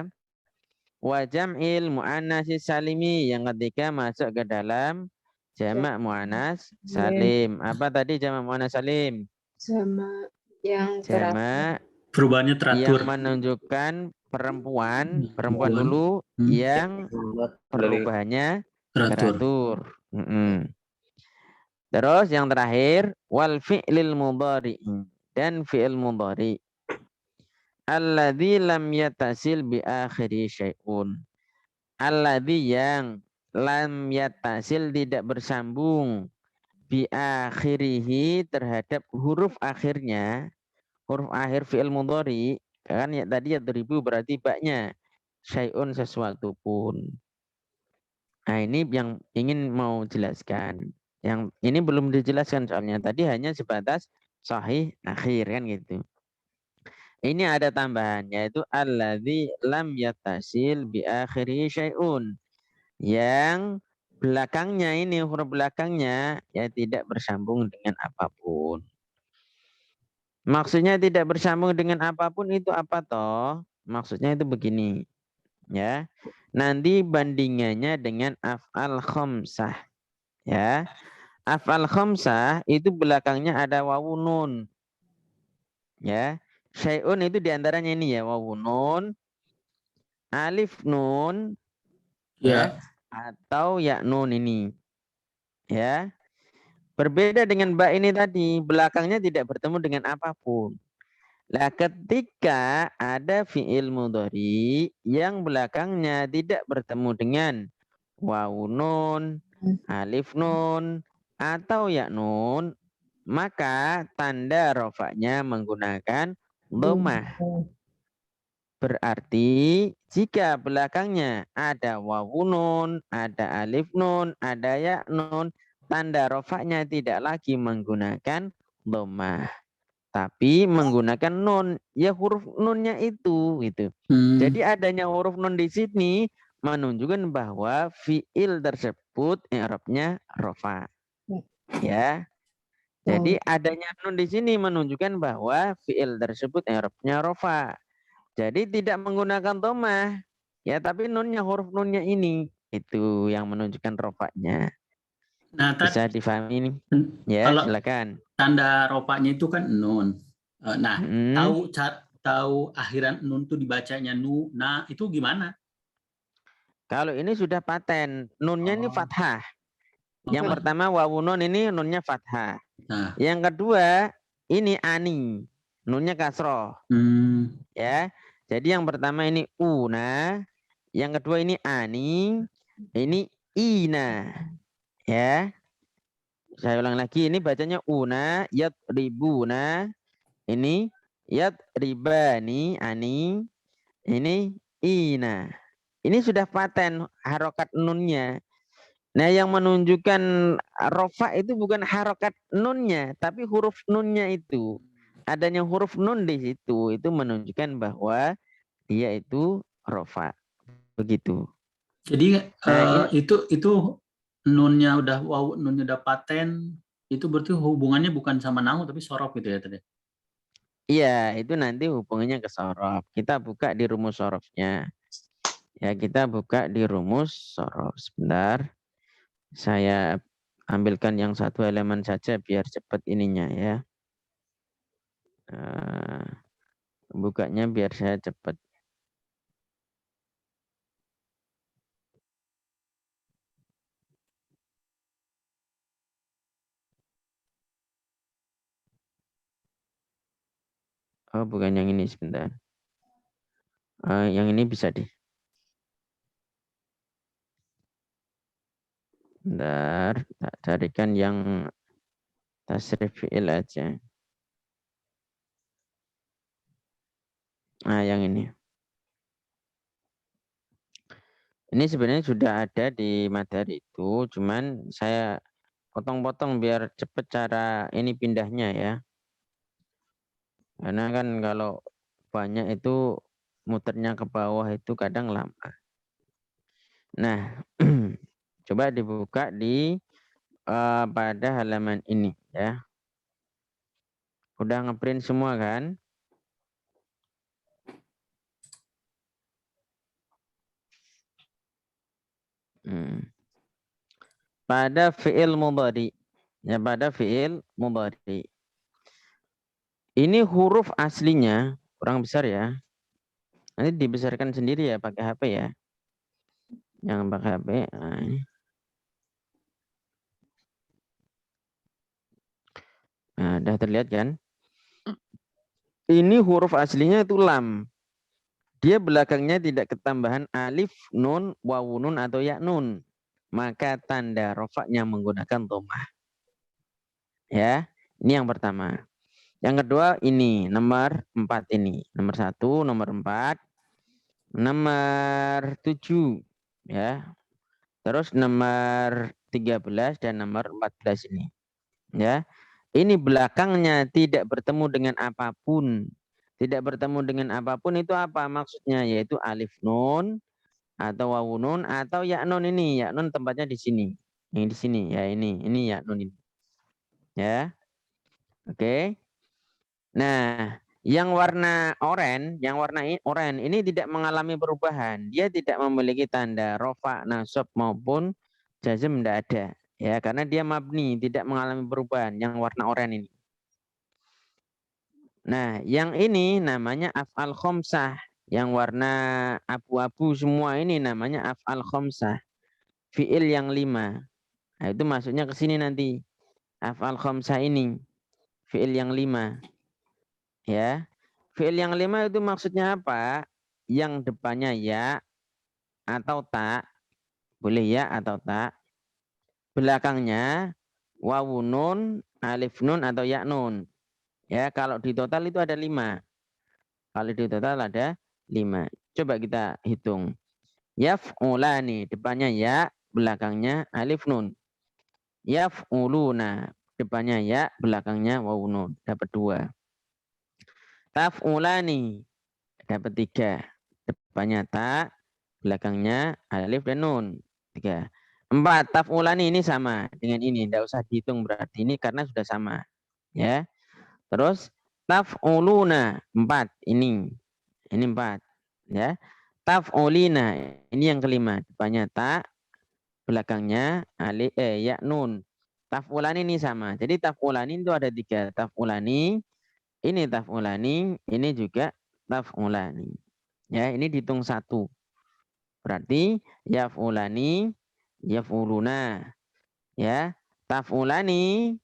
Wa jam'il mu'annasi salimi, yang ketika masuk ke dalam jamak mu'annas salim. Apa tadi jamak mu'annas salim? Jamak yang teratur. Jamak Perubahannya yang teratur. menunjukkan perempuan Perempuan. dulu Hmm. yang Dari perubahannya Teratur. teratur. Terus yang terakhir, wal fi'lil mudhari, dan fi'il mudhari. Alladzi lam yatasil bi akhiri syai'un. Alladzi yang lam yatasil tidak bersambung bi akhirihi terhadap huruf akhirnya. Huruf akhir fi'il mudhari kan ya tadi ya 2000 berarti baknya syai'un sesuatu pun. Nah, ini yang ingin mau jelaskan. Yang ini belum dijelaskan soalnya tadi hanya sebatas sahih akhir kan gitu. Ini ada tambahan yaitu alladzi lam yattasil bi akhiri syai'un. Yang belakangnya ini huruf belakangnya ya tidak bersambung dengan apapun. Maksudnya tidak bersambung dengan apapun itu apa toh? Maksudnya itu begini. Ya. Nanti bandingannya dengan af'al khamsah. Ya. Af'al khamsah itu belakangnya ada wawu nun. Ya. Syai'un itu diantaranya ini ya, wawu nun, alif nun, ya, atau ya nun ini. Ya. Berbeda dengan ba ini tadi, belakangnya tidak bertemu dengan apapun. Nah, ketika ada fi'il mudhari yang belakangnya tidak bertemu dengan wawu nun, alif nun, atau ya nun, maka tanda rofaknya menggunakan dhammah. Berarti jika belakangnya ada wawu nun, ada alif nun, ada ya nun, tanda rofaknya tidak lagi menggunakan dhammah, tapi menggunakan nun, ya huruf nunnya itu gitu. Jadi adanya huruf nun di sini menunjukkan bahwa fiil tersebut i'rabnya rofa. Ya. Jadi adanya nun di sini menunjukkan bahwa fiil tersebut i'rabnya rofa. Jadi tidak menggunakan dhammah. Ya, tapi nunnya huruf nunnya ini itu yang menunjukkan rofanya. Nah, Bisa difahami ini? Ya, kalau silakan. tanda ropanya itu kan nun. Nah, tahu akhiran nun tuh dibacanya nu, nah itu gimana? Kalau ini sudah paten, nunnya ini fathah. Yang pertama wawu nun ini nunnya fathah. Nah. Yang kedua ini ani, nunnya kasroh. Ya, jadi yang pertama ini una, yang kedua ini ani, ini ina. Ya, saya ulang lagi, ini bacanya una, yadribuna, ini yadribani, ani, ini ina. Ini sudah paten harokat nunnya. Nah, yang menunjukkan rofa itu bukan harokat nunnya, tapi huruf nunnya itu. Adanya huruf nun di situ, itu menunjukkan bahwa dia itu rofa. Begitu. Jadi Nah, itu nunnya udah paten, itu berarti hubungannya bukan sama nahu tapi sorof gitu ya tadi. iya, itu nanti hubungannya ke sorof. Kita buka di rumus sorofnya. Ya, kita buka di rumus sorof. Sebentar. Saya ambilkan yang satu elemen saja biar cepat ininya ya. Bukanya biar saya cepat. Oh, bukan yang ini, sebentar. Yang ini bisa deh. Bentar, tak carikan yang tasrif fi'il aja. Nah, yang ini. Ini sebenarnya sudah ada di materi itu, cuman saya potong-potong biar cepet cara ini pindahnya ya. Karena kan kalau banyak itu muternya ke bawah itu kadang lama. Nah, coba dibuka di pada halaman ini ya. Udah ngeprint semua kan? Pada fi'il mudhari. Ya, pada fi'il mudhari. Ini huruf aslinya kurang besar ya. Nanti dibesarkan sendiri ya pakai HP ya. Yang pakai HP. Nah, ini. Nah, udah terlihat kan? Ini huruf aslinya itu lam. Dia belakangnya tidak ketambahan alif, nun, wawu nun atau ya nun. Maka tanda rofaknya menggunakan dhammah. Ya, ini yang pertama. Yang kedua ini nomor 4 ini. Nomor 1, nomor 4, nomor 7 ya. Terus nomor 13 dan nomor 14 ini. Ya. Ini belakangnya tidak bertemu dengan apapun. Tidak bertemu dengan apapun itu apa maksudnya? Yaitu alif nun atau wawu nun atau ya nun ini. Ya nun tempatnya di sini. Yang di sini ya ini ya nun ini. Ya. Oke. Nah, yang warna oranye ini tidak mengalami perubahan. Dia tidak memiliki tanda rofa, nasab maupun jazm, tidak ada. Ya, karena dia mabni, tidak mengalami perubahan yang warna oranye ini. Nah, yang ini namanya af'al khomsah. Yang warna abu-abu semua ini namanya af'al khomsah. Fi'il yang 5. Nah, itu masuknya ke sini nanti. Af'al khomsah ini. Fi'il yang 5. Ya. Fi'il yang 5 itu maksudnya apa? Yang depannya ya atau tak. Boleh ya atau tak. Belakangnya wawu nun, alif nun atau ya nun. Ya, kalau di total itu ada 5. Kalau di total ada 5. Coba kita hitung. Yaf'ulani, depannya ya, belakangnya alif nun. Yaf'uluna, depannya ya, belakangnya wawu nun. Dapat 2. Taf'ulani, dapat 3. Depannya ta, belakangnya alif dan nun. 3. 4. Taf'ulani ini sama dengan ini. Tidak usah dihitung berarti ini karena sudah sama. Ya. Terus taf'uluna 4 ini. Ini 4. Ya. Taf'ulina ini yang kelima. Depannya ta, belakangnya alif ya nun. Taf'ulani ini sama. Jadi taf'ulani itu ada 3. Taf'ulani, ini taf'ulani, ini juga taf'ulani. Ya, ini dihitung 1. Berarti yaf'ulani, yaf'uluna. Ya, taf'ulani,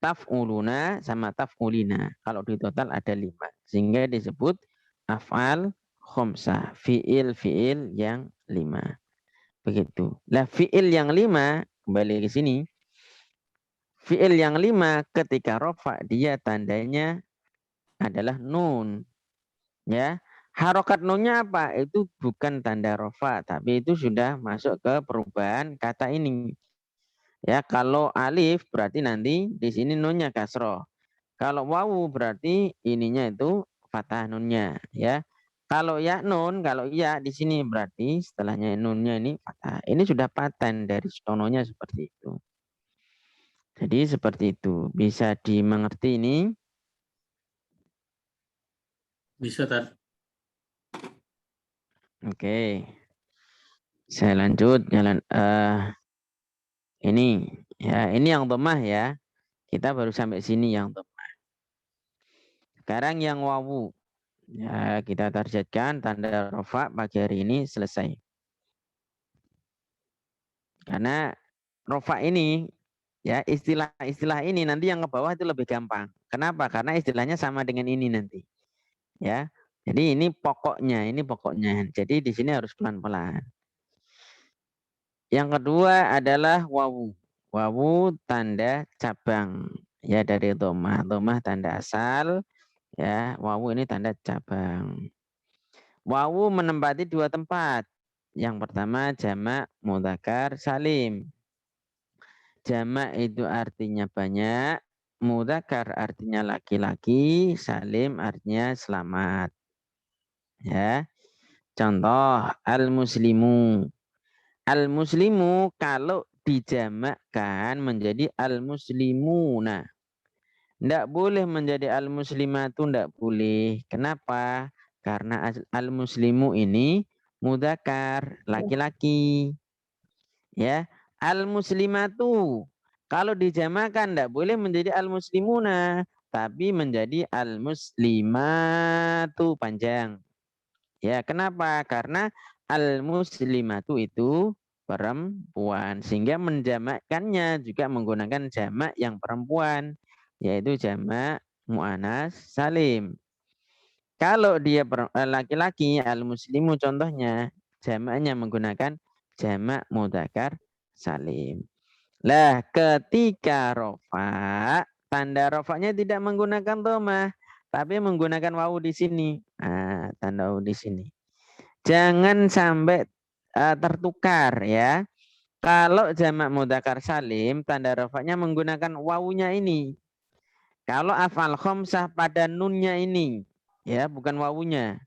taf'uluna sama taf'ulina. Kalau di total ada 5. Sehingga disebut af'al khomsah. Fi'il yang 5. Begitu. Lah fi'il yang 5, kembali ke sini. Fi'il yang 5 ketika rofa dia tandanya adalah nun. Ya. Harokat nunnya apa? Itu bukan tanda rofa, tapi itu sudah masuk ke perubahan kata ini. Ya, kalau alif berarti nanti di sini nunnya kasroh. Kalau wawu berarti ininya itu fathah nunnya. Ya, kalau ya nun, kalau ya di sini berarti setelahnya nunnya ini fathah. Ini sudah paten dari sononya seperti itu. Jadi seperti itu. Bisa dimengerti ini? Bisa, Tad. Oke. Saya lanjut jalan ini ya, ini yang dhammah ya. Kita baru sampai sini yang dhammah. Sekarang yang wawu. Ya, kita targetkan tanda rofa pagi hari ini selesai. Karena rofa ini ya istilah-istilah ini nanti yang ke bawah itu lebih gampang. Kenapa? Karena istilahnya sama dengan ini nanti. Ya. Jadi ini pokoknya. Jadi di sini harus pelan-pelan. Yang kedua adalah wawu. Wawu tanda cabang. Ya, dari dhammah. Dhammah tanda asal. Ya, wawu ini tanda cabang. Wawu menempati 2 tempat. Yang pertama jamak mudzakkar salim. Jamak itu artinya banyak, mudzakkar artinya laki-laki, salim artinya selamat. Ya. Contoh al-muslimu. Al-muslimu kalau dijamakkan menjadi al-muslimuna. Tidak boleh menjadi al-muslimatu, tidak boleh. Kenapa? Karena al-muslimu ini mudzakkar, laki-laki. Ya, al-muslimatu. Kalau dijamakkan tidak boleh menjadi al-muslimuna, tapi menjadi al-muslimatu panjang. Ya, kenapa? Karena al-muslimatu itu perempuan, sehingga menjamakkannya juga menggunakan jamak yang perempuan, yaitu jamak mu'anats salim. Kalau dia laki-laki, al-muslimu contohnya, jamaknya menggunakan jamak mudzakkar salim. Lah, ketika rofa, tanda rofanya tidak menggunakan dhamma, tapi menggunakan wawu di sini. Nah, tanda wawu di sini. Jangan sampai tertukar ya. Kalau jamak mudzakkar salim, tanda rofanya menggunakan wawunya ini. Kalau afal khamsah pada nunnya ini, ya, bukan wawunya.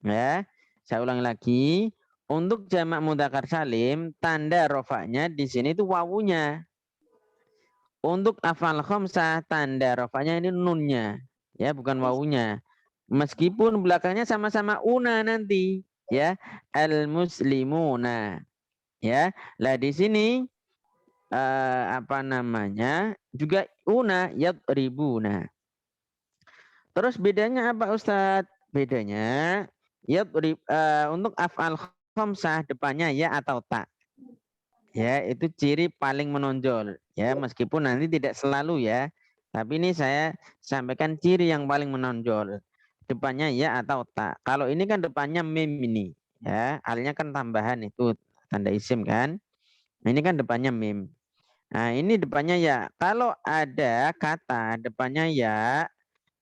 Ya, saya ulang lagi. Untuk jamak mudzakkar salim, tanda rofanya di sini itu wawunya. Untuk afal khamsah, tanda rofanya ini nunnya, ya, bukan wawunya. Meskipun belakangnya sama-sama una nanti, ya, al-muslimuna, ya. Lah di sini apa namanya? Juga una yadribuna. Terus bedanya apa Ustadz? Bedanya untuk afal khamsah depannya ya atau tak. Ya, itu ciri paling menonjol. Ya, meskipun nanti tidak selalu ya. Tapi ini saya sampaikan ciri yang paling menonjol. Depannya ya atau tak. Kalau ini kan depannya mim ini. Ya, alnya kan tambahan itu tanda isim kan. Nah, ini kan depannya mim. Nah, ini depannya ya. Kalau ada kata depannya ya,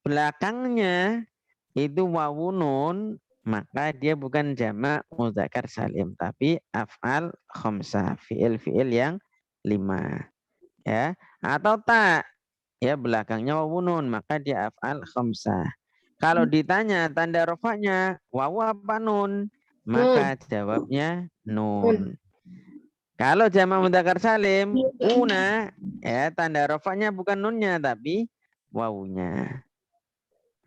belakangnya itu wawunun, maka dia bukan jamak mudzakkar salim, tapi af'al khamsah, fi'il yang 5. Ya, atau tak, ya, belakangnya wawunun, maka dia af'al khamsah. Kalau ditanya tanda rofanya wawu apa nun, maka jawabnya nun. Kalau jamak mudzakkar salim una, ya, tanda rofanya bukan nunnya tapi wawunya.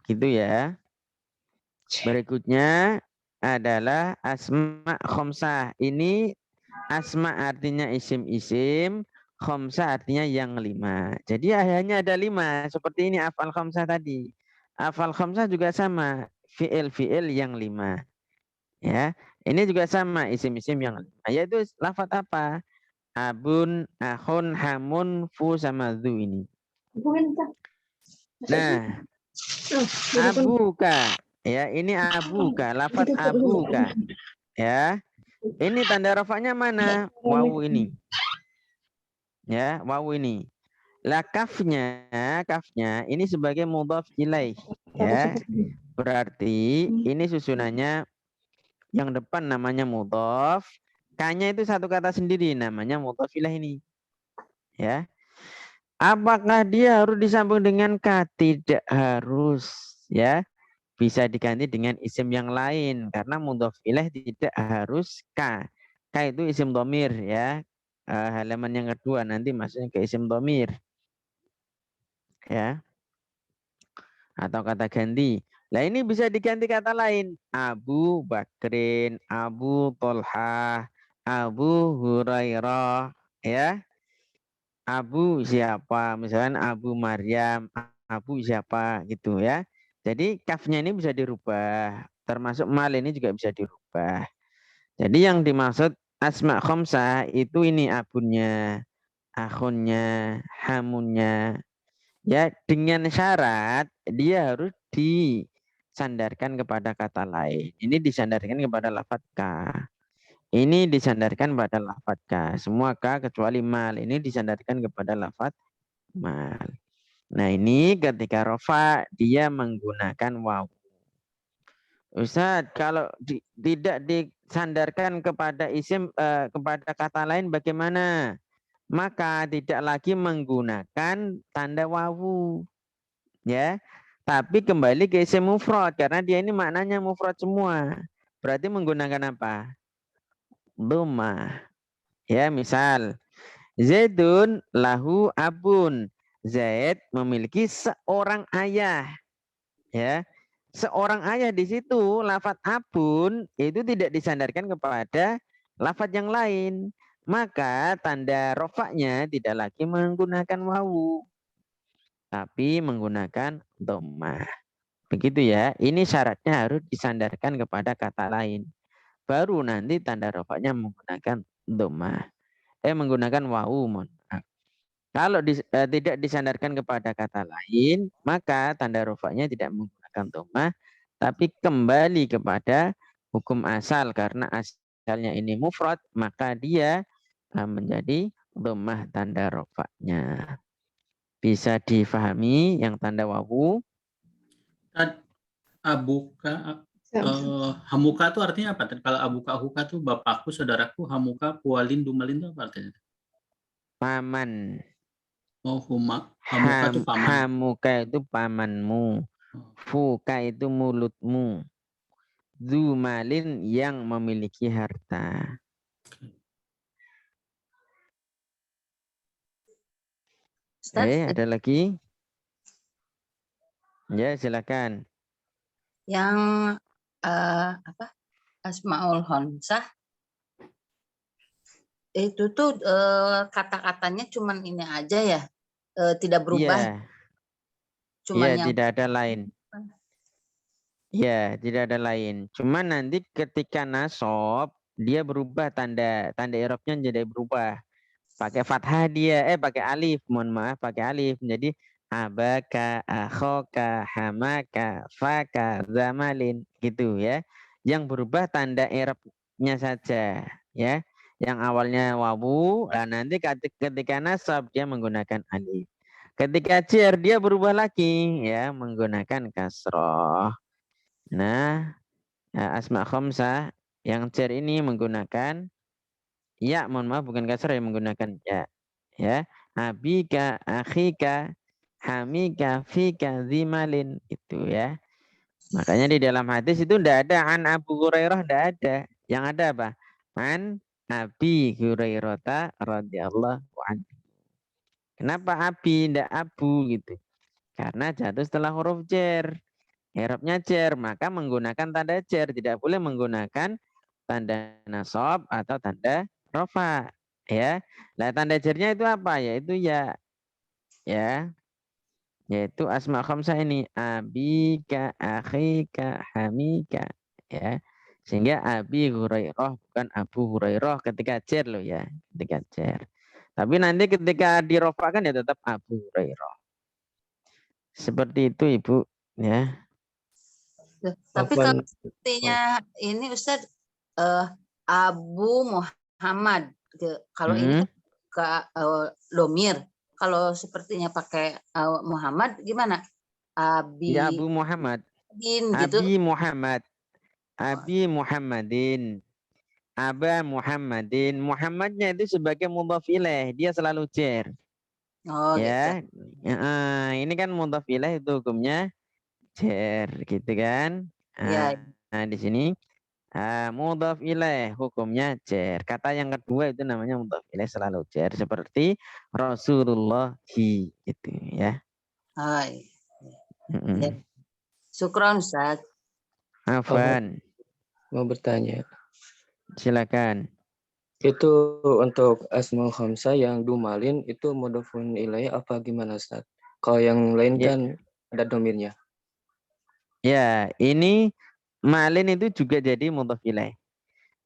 Gitu ya. Berikutnya adalah asma khamsah. Ini asma artinya isim-isim, khamsah artinya yang 5. Jadi hanya ada 5. Seperti ini afal khamsah tadi. Afal khamsah juga sama, fi'il yang 5. Ya, ini juga sama isim-isim yang 5. Yaitu lafaz apa? Abun, akhun, hamun, fu sama dhu ini. Nah, abuka. Ya, ini abuka, lafaz abuka. Ya. Ini tanda rafanya mana? Wawu ini. Ya, wawu ini. Lah kafnya ini sebagai mudhaf ilaih. Ya. Berarti ini susunannya yang depan namanya mudhaf, K-nya itu satu kata sendiri namanya mudhaf ilaih ini. Ya. Apakah dia harus disambung dengan K? Tidak harus, ya. Bisa diganti dengan isim yang lain karena mudhaf ilaih tidak harus K. K itu isim dhamir ya. Halaman yang kedua nanti masuknya ke isim dhamir. Ya. Atau kata ganti. Nah, ini bisa diganti kata lain. Abu Bakrin, Abu Tolhah, Abu Hurairah, ya. Abu siapa? Misalkan Abu Maryam, Abu siapa gitu ya. Jadi kafnya ini bisa dirubah, termasuk mal ini juga bisa dirubah. Jadi yang dimaksud asma khamsah itu ini abunnya, akhunnya, hamunnya. Ya, dengan syarat dia harus disandarkan kepada kata lain. Ini disandarkan kepada lafaz ka. Ini disandarkan pada lafaz ka. Semua ka kecuali mal ini disandarkan kepada lafaz mal. Nah, ini ketika rofa dia menggunakan wawu. Ustaz, kalau tidak disandarkan kepada isim kepada kata lain bagaimana? maka tidak lagi menggunakan tanda wawu, ya. Tapi kembali ke isim mufrad karena dia ini maknanya mufrad semua. Berarti menggunakan apa? Dhammah. Ya, misal Zaidun lahu abun. Zaid memiliki seorang ayah. Ya. Seorang ayah di situ lafadz abun itu tidak disandarkan kepada lafadz yang lain. Maka tanda rofaknya tidak lagi menggunakan wawu, tapi menggunakan dhammah. Begitu ya. Ini syaratnya harus disandarkan kepada kata lain. Baru nanti tanda rofaknya menggunakan dhammah. Menggunakan wawu. Mohon maaf. Kalau tidak disandarkan kepada kata lain, maka tanda rofaknya tidak menggunakan dhammah, tapi kembali kepada hukum asal karena asalnya ini mufrad, maka dia menjadi dhammah tanda rofaknya. Bisa difahami yang tanda wawu? Abuka, hamuka itu artinya apa? Kalau abuka ahuka itu bapakku, saudaraku, hamuka, pualin, dumalin itu apa artinya? Paman. Oh, hamuka itu paman. Hamuka itu pamanmu. Fuka itu mulutmu. Zumalin yang memiliki harta. Ustaz, Ada lagi? Ya, silakan. yang apa? Asmaul Khomsah itu tuh kata-katanya cuman ini aja ya, tidak berubah. Iya. Cuman Iya, yang tidak ada lain. Ya, tidak ada lain. Cuman nanti ketika nasab dia berubah tanda i'rabnya jadi berubah. Pakai fathah dia, pakai alif, mohon maaf, pakai alif. Jadi abaka, akhoka, hamaka, faka, zamalin, gitu ya. Yang berubah tanda i'rabnya saja, ya. Yang awalnya wawu, nanti ketika nasab dia menggunakan alif. Ketika jar dia berubah lagi, ya, menggunakan kasroh. Nah, asma khamsah yang jar ini menggunakan ya, mohon maaf bukan kasrah, yang menggunakan ya. Ya, abika, akhika, hamika, fika, zimalin, itu ya. Makanya di dalam hadis itu tidak ada an Abu Hurairah, tidak ada. Yang ada apa? An Abi Hurairah radhiyallahu anhu. Kenapa Abi tidak Abu gitu? Karena jatuh setelah huruf jar. I'rabnya jar, maka menggunakan tanda jar, tidak boleh menggunakan tanda nasab atau tanda rofa, ya. Nah, tanda jarnya itu apa? Yaitu ya, ya, yaitu asma khamsah ini abika, akhika, hamika, ya. Sehingga Abi Hurairah bukan Abu Hurairah ketika jar loh ya, ketika jar. Tapi nanti ketika dirofakan ya tetap Abu Hurairah. Seperti itu Ibu, ya. tapi kalau sepertinya ini Ustaz Abu Muhammad, kalau ini ke domir. Kalau sepertinya pakai Muhammad gimana? Abi Ya, Abu Muhammad. gitu. Abi Muhammad. Abi Muhammadin. Aba Muhammadin. Muhammadnya itu sebagai mudhaf ilaih, dia selalu jar. Oh, Ya. gitu. Ini kan mudhaf ilaih itu hukumnya jar, gitu kan? Ya. Nah, di sini mudhaf ilaih hukumnya jar. Kata yang kedua itu namanya mudhaf ilaih selalu jar, seperti Rasulullah gitu ya. Hai. Ya. Syukron Ustaz. Afwan. Mau bertanya. Silakan. Itu untuk asmaul khamsah yang dumalin itu mudhofun ilaih apa gimana Ustaz? Kalau yang lain kan ada domirnya. Ya, ini malin itu juga jadi mudhaf ilaih.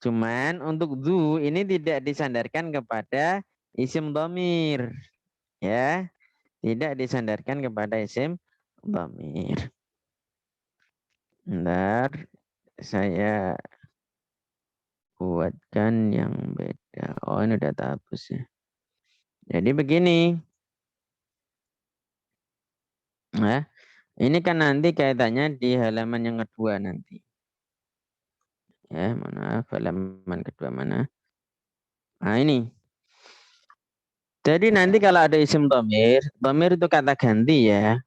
Cuman untuk zu ini tidak disandarkan kepada isim dhamir. Ya, tidak disandarkan kepada isim dhamir. Bentar, saya buatkan yang beda. Oh, ini udah terhapus ya. Jadi begini. Nah, ini kan nanti kaitannya di halaman yang kedua nanti. Ya, mana halaman kedua mana? Nah, ini. Jadi nanti kalau ada isim dhamir itu kata ganti ya.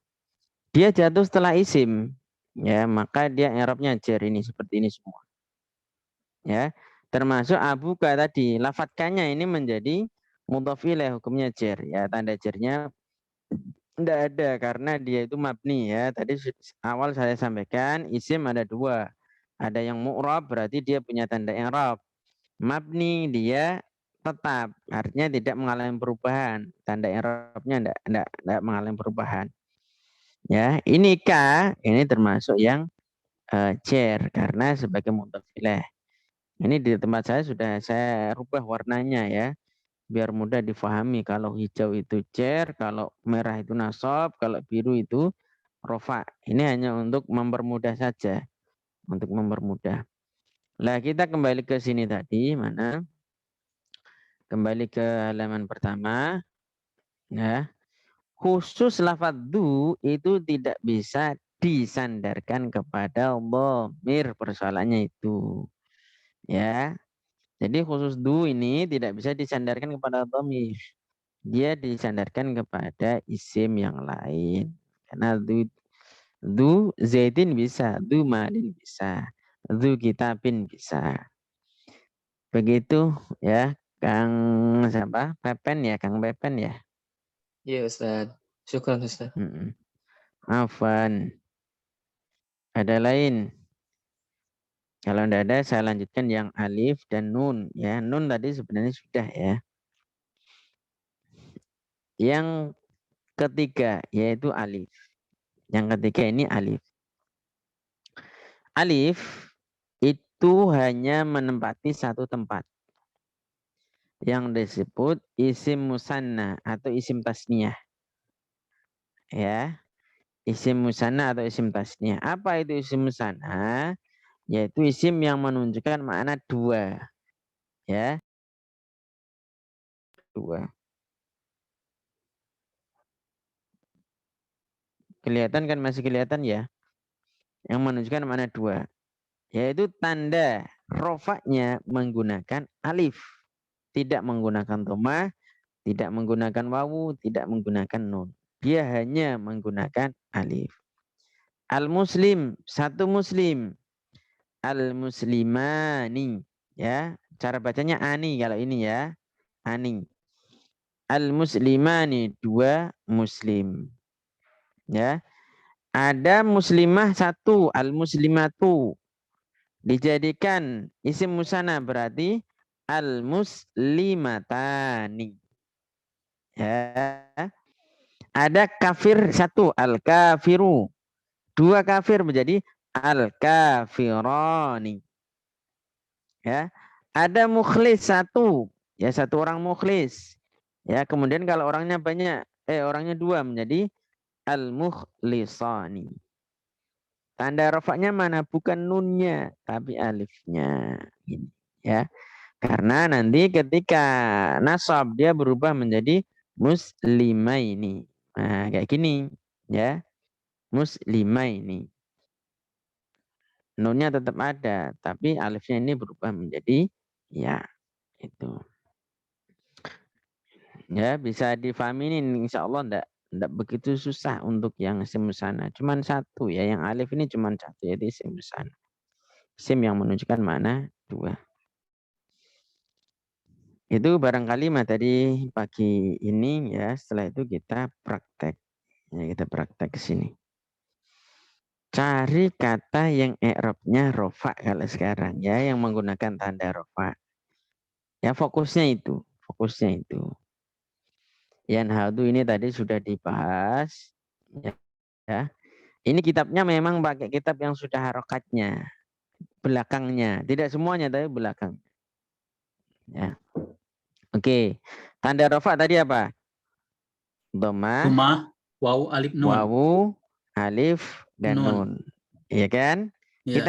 Dia jatuh setelah isim. Ya, maka dia i'rabnya jar ini seperti ini semua. Ya. Termasuk abuka tadi, lafadkannya ini menjadi mudhaf ilaih, hukumnya jar ya. Tanda jarnya tidak ada karena dia itu mabni ya. Tadi awal saya sampaikan isim ada dua. Ada yang mu'rab berarti dia punya tanda i'rab. Mabni dia tetap, artinya tidak mengalami perubahan. Tanda i'rabnya tidak mengalami perubahan. Ya, ini ka, ini termasuk yang jar karena sebagai mudhaf ilaih. Ini di tempat saya sudah saya rubah warnanya ya, biar mudah difahami. Kalau hijau itu jar, kalau merah itu nasab, kalau biru itu rofa. Ini hanya untuk mempermudah saja, untuk mempermudah. Nah, kita kembali ke sini tadi, mana? Kembali ke halaman pertama. Ya. Khusus lafadz du itu tidak bisa disandarkan kepada dhamir, persoalannya itu. Ya. Jadi khusus du ini tidak bisa disandarkan kepada dhamir. Dia disandarkan kepada isim yang lain. Karena du zaidin bisa, du malin bisa, du kitabin bisa. Begitu ya, Kang siapa? Pepen ya, Kang Pepen ya. Iya Ustaz. Syukran Ustaz. Afwan. Ada lain? Kalau tidak ada, saya lanjutkan yang alif dan nun. Ya, nun tadi sebenarnya sudah ya. Yang ketiga yaitu alif. Yang ketiga ini alif. Alif itu hanya menempati satu tempat yang disebut isim musanna atau isim tasniyah. Ya, isim musanna atau isim tasniyah. Apa itu isim musanna? Yaitu isim yang menunjukkan makna dua. Ya, dua. Kelihatan kan, masih kelihatan ya? Yang menunjukkan makna dua. Yaitu tanda rofaknya menggunakan alif. Tidak menggunakan dhamma, tidak menggunakan wawu, tidak menggunakan nun. Dia hanya menggunakan alif. Al-muslim, satu muslim. Al-muslimani. Ya, cara bacanya ani kalau ini ya. Ani. Al-muslimani, dua muslim. Ya. Ada muslimah satu, al-muslimatu. Dijadikan isim musanna berarti al-muslimatani. Ya. Ada kafir satu, al-kafiru. Dua kafir menjadi al-kafirani. Ya. Ada mukhlis satu, ya satu orang mukhlis. Ya, kemudian kalau orangnya banyak, orangnya dua menjadi al-mukhlisani. Tanda rofaknya mana? Bukan nunnya, tapi alifnya. Ini, ya. Karena nanti ketika nasab dia berubah menjadi muslimaini. Nah, kayak gini, ya. Muslimaini. Nunnya tetap ada, tapi alifnya ini berubah menjadi ya. Itu. Ya, bisa difahami ini, insya Allah enggak begitu susah untuk yang isim musanna. Cuman satu ya, yang alif ini cuman satu, yaitu isim musanna. Isim yang menunjukkan mana dua. Itu barangkali materi pagi ini ya. Setelah itu kita praktek. Ya, kita praktek ke sini. Cari kata yang i'rabnya rofa kalau sekarang ya, yang menggunakan tanda rofa. Ya, fokusnya itu. Yanhadu ini tadi sudah dibahas. Ya. Ini kitabnya memang pakai kitab yang sudah harokatnya. Belakangnya. Tidak semuanya, tapi belakang. Ya. Oke. Tanda rofa tadi apa? Dhamma, wawu, alif, nun. Wawu, alif, dan nun. Iya kan? Ya.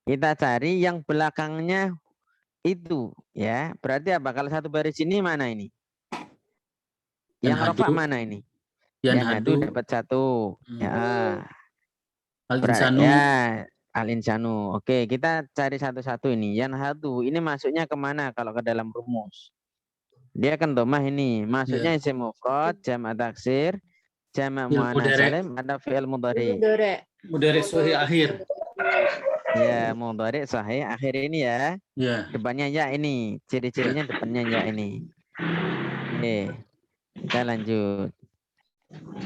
Kita cari yang belakangnya itu. Ya. Berarti apa? Kalau satu baris ini mana ini? Yang rofa mana ini? Yanhadu dapat satu. Ya. Al-insanu. Ya, al-insanu. Oke, kita cari satu-satu ini. Yanhadu ini masuknya kemana kalau ke dalam rumus? Dia kan domah ini. Maksudnya isim mufrad, jamak taksir, jamak Fi'il muannats mudhari'. salim, ada fi'il mudhari. Mudhari' sahih akhir. Ya, mudhari sahih akhir ini ya. Ya. Depannya ya ini. Ciri-cirinya depannya ya ini. Oke. Kita lanjut.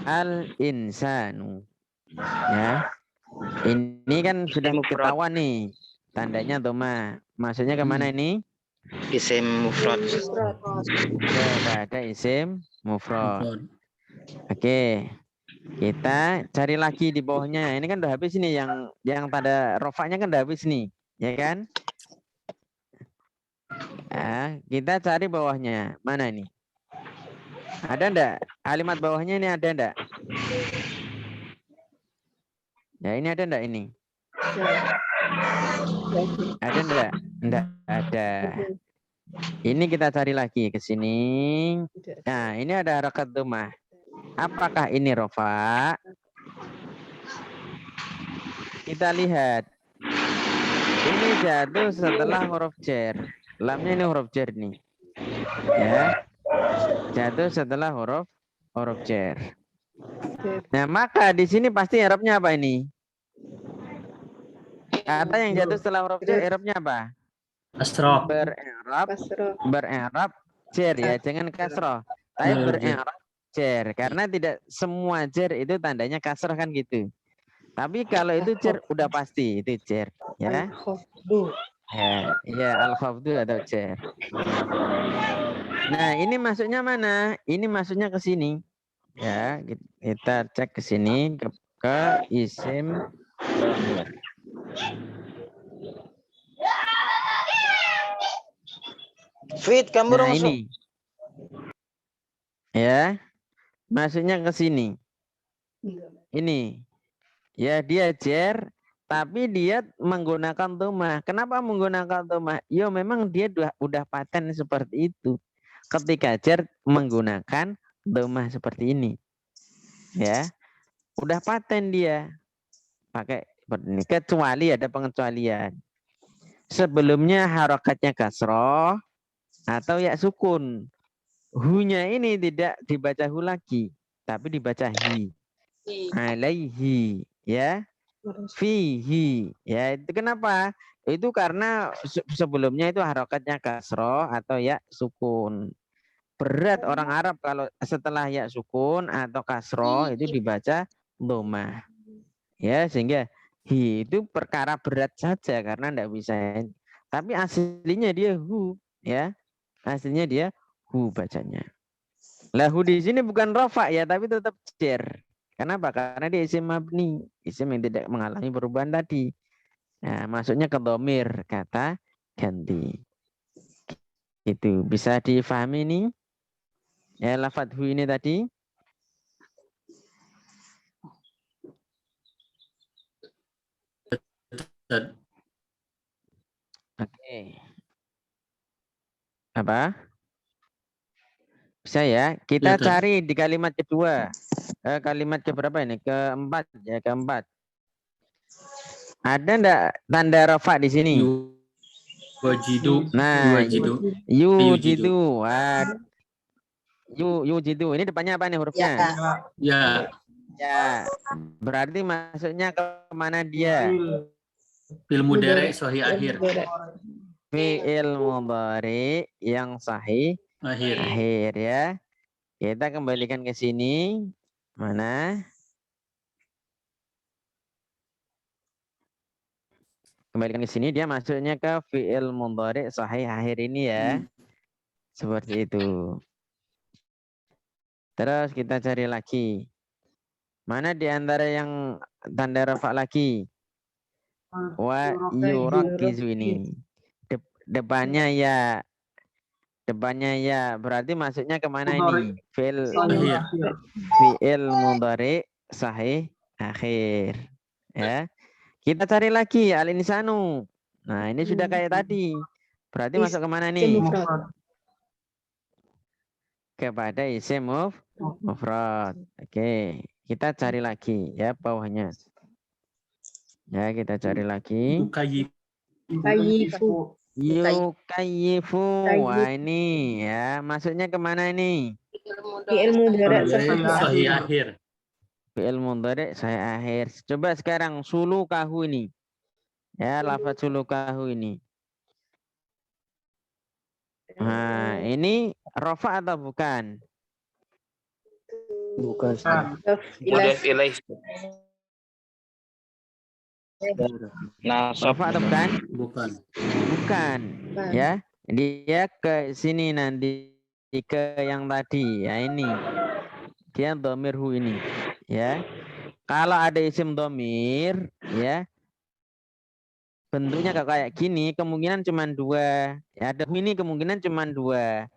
Al-insanu. Ya. Ini kan sudah ketahuan nih. Tandanya domah. Maksudnya kemana ini? Isim mufrad. Kepada isim mufrad. Oke. Kita cari lagi di bawahnya. Ini kan udah habis nih yang tanda rofaknya kan udah habis nih, ya kan? Nah, kita cari bawahnya. Mana ini? Ada enggak? Kalimat bawahnya ini ada enggak? Ya, ini ada enggak ini? Ada enggak? Enggak ada. Ini kita cari lagi ke sini. Nah, ini ada harakat domah. Apakah ini rofa? Kita lihat. Ini jatuh setelah huruf jar. Lamnya ini huruf jar nih. Ya. Jatuh setelah huruf jar. Nah, maka di sini pasti i'rabnya apa ini? Kata yang jatuh setelah huruf jar, i'rabnya apa? Kasroh. Ber'irab jar ya, jangan kasroh. Tapi ber'irab jar, karena tidak semua jar itu tandanya kasroh kan gitu. Tapi kalau itu jar udah pasti itu jar, ya. Ya, al-khafdu atau jar. Nah, ini masuknya mana? Ini masuknya ke sini. Ya, kita cek ke sini ke isim dhamir. Fit, kamu Nah, masuk. ini. Ya. Masuknya ke sini. Ini. Ya, dia jar, tapi dia menggunakan domah. Kenapa menggunakan domah? Yo, memang dia udah paten seperti itu. Ketika jar menggunakan domah seperti ini. Ya. Udah paten dia. Pakai seperti ini. Kecuali ada pengecualian. Sebelumnya harokatnya kasroh atau ya sukun. Hu-nya ini tidak dibaca hu lagi, tapi dibaca hi. Alaihi, ya. Fihi, ya. Itu kenapa? Itu karena sebelumnya itu harokatnya kasroh atau ya sukun. Berat orang Arab kalau setelah ya sukun atau kasroh itu dibaca domah. Ya, sehingga hi itu perkara berat saja karena tidak bisa. Tapi aslinya dia hu, ya. Aslinya dia hu bacanya. Lahu di sini bukan rofa ya, tapi tetap jar. Kenapa? Karena dia isim mabni, isim yang tidak mengalami perubahan tadi. Nah, masuknya ke dhamir, kata ganti. Itu bisa difahami ini? Ya, lafadz hu ini tadi. Oke. Apa? Bisa ya? Kita cari di kalimat kedua. Kalimat keberapa ini? Keempat ya, keempat. Ada enggak tanda rafa di sini? Wajidu. Nah, yujidu. Yujidu. Ini depannya apa nih hurufnya? Ya. Ya. Berarti masuknya ke mana dia? Fi'il mudhari' sahih akhir. Fi'il mudhari' yang sahih akhir ya. Kita kembalikan ke sini. Mana? Kembalikan ke sini, dia masuknya ke fi'il mudhari' sahih akhir ini ya. Seperti itu. Terus kita cari lagi. Mana di antara yang tanda rafa lagi? Wa yurakizu ini. Depannya ya. Depannya ya. Berarti masuknya kemana ini? Fi'il mudhari' sahih akhir. Ya. Kita cari lagi al-insanu. Nah, ini sudah kayak tadi. Berarti masuk kemana nih? Kepada isim mufrad. Oke, kita cari lagi ya bawahnya. Ya, kita cari lagi. Kayifu. Yukayifu. Wah ini ya, masuknya kemana ini? Fi'il mudhari' Sahih akhir. Fi'il mudhari' saya akhir. Coba sekarang sulukahu ini. Ya, lafaz sulukahu ini. Nah, ini rofa atau bukan? Bukan. Mudhaf ilaih. Rofa atau bukan? Bukan. Bukan. Ya, dia ke sini nanti ke yang tadi. Ya ini. Dia dhamirhu ini. Ya. Kalau ada isim dhamir, ya. Bentuknya kayak gini, kemungkinan cuma 2. Ya, ada ini kemungkinan cuma 2.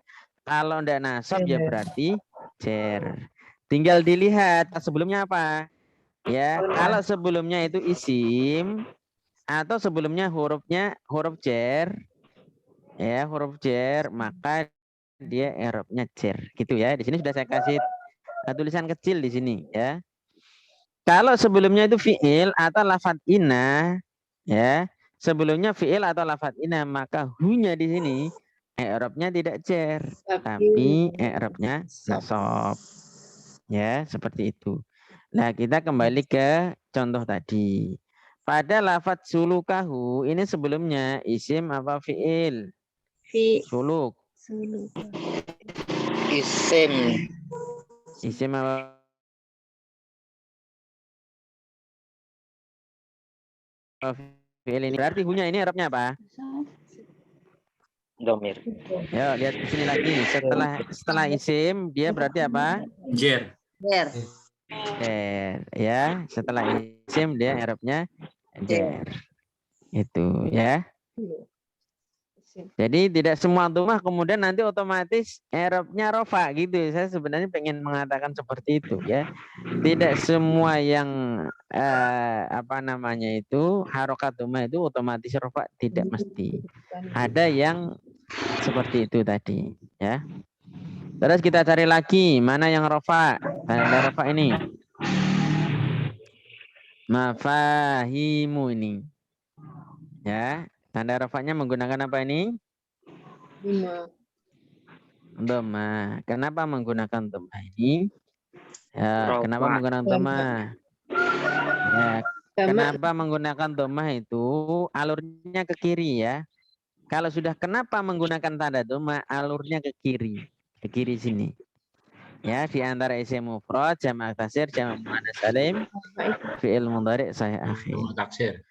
Kalau ndak nasab ya berarti jar. Tinggal dilihat sebelumnya apa. Ya, kalau sebelumnya itu isim atau sebelumnya hurufnya huruf jar, ya huruf jar, maka dia i'rabnya jar, gitu ya. Di sini sudah saya kasih tulisan kecil di sini, ya. Kalau sebelumnya itu fiil atau lafadz ina, ya, sebelumnya fiil atau lafadz ina, maka hunya di sini i'rabnya tidak jar, tapi i'rabnya nasab. Ya, seperti itu. Nah, kita kembali ke contoh tadi. Pada lafadz sulukahu ini sebelumnya isim apa fiil? Suluk. Isim. Isim apa? Fiil ini berarti hunya ini Arabnya apa? Domir. Ya, lihat di sini lagi. Setelah isim dia berarti apa? Jer. Jar. Ya, setelah isim dia Arabnya jar. Itu ya. Jadi tidak semua dhammah kemudian nanti otomatis i'rabnya rofa gitu. Saya sebenarnya pengen mengatakan seperti itu ya. Tidak semua yang apa namanya itu harokat dhammah itu otomatis rofa, tidak mesti. Ada yang seperti itu tadi ya. Terus kita cari lagi mana yang rofa. Tanda rofa ini. Mafahimu ini. Ya, tanda rofanya menggunakan apa ini? Dhamma. Kenapa menggunakan dhamma ini? Ya, kenapa menggunakan dhamma? Ya, kenapa menggunakan dhamma itu alurnya ke kiri ya. Kalau sudah kenapa menggunakan tanda dhamma, alurnya ke kiri sini. Ya, di antara isim mufrad, jamak taksir, jamak muannats salim, fi'il mudhari' sahih akhir.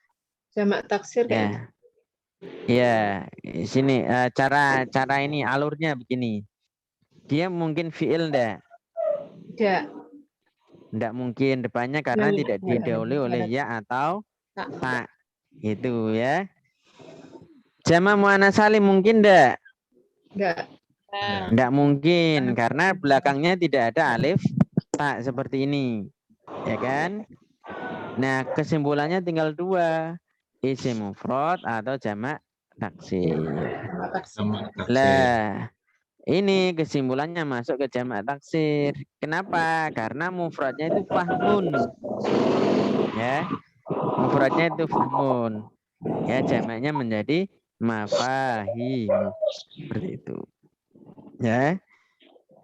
Jamak taksir ya. Ya, sini cara ini alurnya begini. Dia mungkin fi'il enggak? Enggak mungkin depannya karena tidak didahului oleh ya atau tak. Itu ya. Jamak muannats salim mungkin enggak? Enggak mungkin karena belakangnya tidak ada alif tak seperti ini. Ya kan? Nah, kesimpulannya tinggal 2. Isim mufrad atau jamak taksir. Lah, ini kesimpulannya masuk ke jamak taksir. Kenapa? Karena mufradnya itu fahmun. Ya. Mufradnya itu fahmun. Ya, jamaknya menjadi mafahim. Seperti itu. Ya.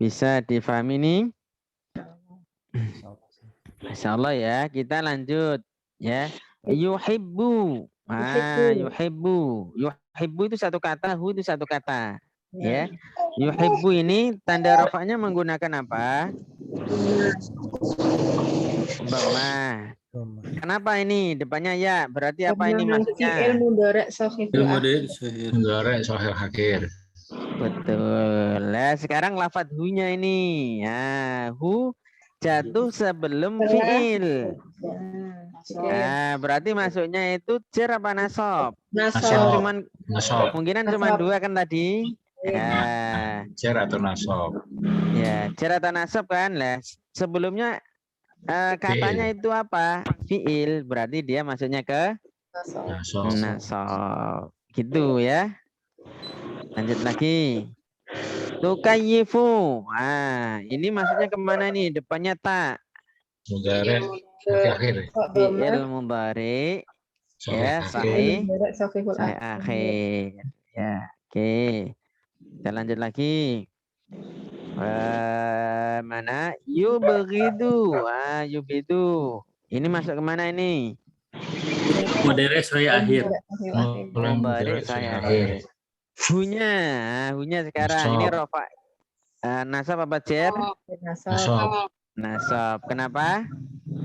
Bisa difahami ini? Masya Allah ya. Kita lanjut. Ya. Yuhibbu. Yuhibbu itu satu kata, hu itu satu kata. Ya. Yuhibbu ini tanda rafa'nya menggunakan apa? Dhamma. Kenapa ini depannya ya? Berarti apa ini maksudnya? Fi'il mudhari' sahih akhir. Betul. Nah, sekarang lafadz hu-nya ini. Nah, hu jatuh sebelum fi'il. Nah, berarti masuknya itu jar apa nasab? Nasab. Kemungkinan cuma 2 kan tadi? Ya. Jar atau nasab. Ya, jar atau nasab kan? Lah, sebelumnya katanya itu apa? Fi'il. Berarti dia masuknya ke nasab. Gitu ya. Lanjut lagi. Tukayyifu. Nah, ini maksudnya kemana nih? Depannya tak. Mudhari' akhir. Fi'il mudhari' ya sahih akhir. Ya, oke. Kita lanjut lagi. Mana? Yubegidu. Yubidu. Ini masuk kemana ini? Mudhari saya akhir. Mudhari saya akhir. Hunya. Hunya sekarang. Ini rofa. Nasab apa cer? Nasab. Nasab. Kenapa?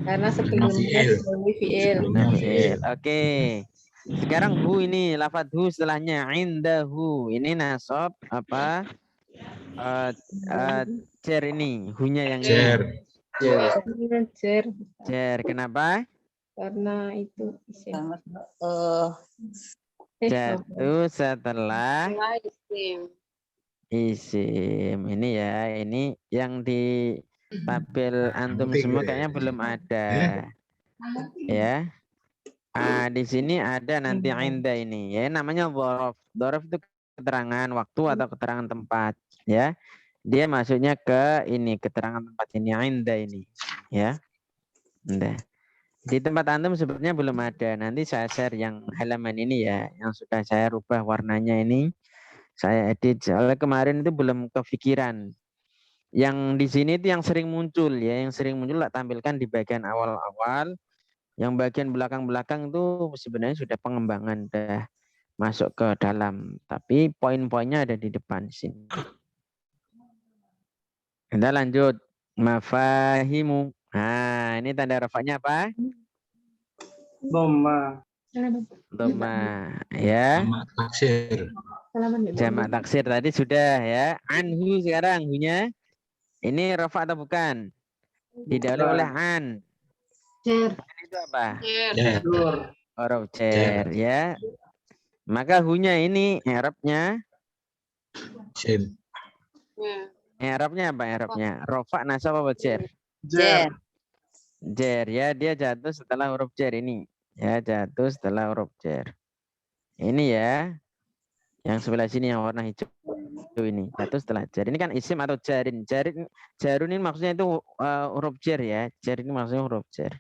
Karena sebelumnya fiil. Fiil. Oke. Sekarang hu ini lafadz hu setelahnya indahu. Ini nasab apa? Cer ini, hunya yang ini. Cer. Kenapa? Karena itu isim. Jatuh setelah isim. Ini ya, ini yang di tabel antum semua kayaknya belum ada. Ya. Di sini ada nanti inda ini. Ya, namanya dhorof. Dhorof itu keterangan waktu atau keterangan tempat. Ya. Dia masuknya ke ini, keterangan tempat ini, inda ini. Ya. Inda. Di tempat antum sebenarnya belum ada. Nanti saya share yang halaman ini ya, yang sudah saya rubah warnanya ini. Saya edit. Soalnya kemarin itu belum kepikiran. Yang di sini itu yang sering muncul ya, yang sering muncul tak tampilkan di bagian awal-awal. Yang bagian belakang-belakang itu sebenarnya sudah pengembangan, sudah masuk ke dalam. Tapi poin-poinnya ada di depan sini. Kita lanjut. Mafahimu. Nah, ini tanda rafanya apa? Dhamma. Dhamma. Ya. Jamak taksir tadi sudah ya. Anhu sekarang hunya. Ini rafa atau bukan? Didahului oleh an. Cer. Itu apa? Cer. Huruf cer ya. Maka hunya ini i'rabnya i'rabnya apa i'rabnya? Rafa nasab apa cer? Cer. Cer ya, dia jatuh setelah huruf cer ini. Ya, jatuh setelah huruf cer. Ini ya. Yang sebelah sini yang warna hijau ini. Jatuh setelah cer. Ini kan isim atau jarin. Jarun ini maksudnya itu huruf cer ya. Cer ini maksudnya huruf cer.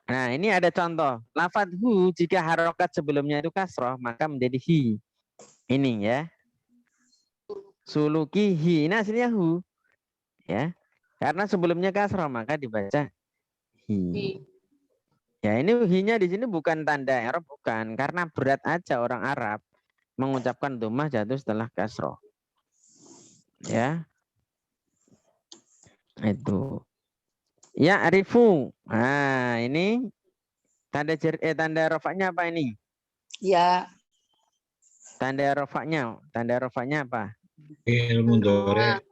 Nah, ini ada contoh. Lafadz hu jika harokat sebelumnya itu kasroh, maka menjadi hi. Ini ya. Suluki hi. Ini aslinya hu. Ya. Karena sebelumnya kasroh, maka dibaca hi. Ya, ini hi-nya di sini bukan tanda i'rab, bukan. Karena berat aja orang Arab mengucapkan dhammah jatuh setelah kasroh. Ya. Itu. Ya, arifu. Nah, ini tanda rofaknya apa ini? Ya. Tanda rofaknya apa? Mudhari.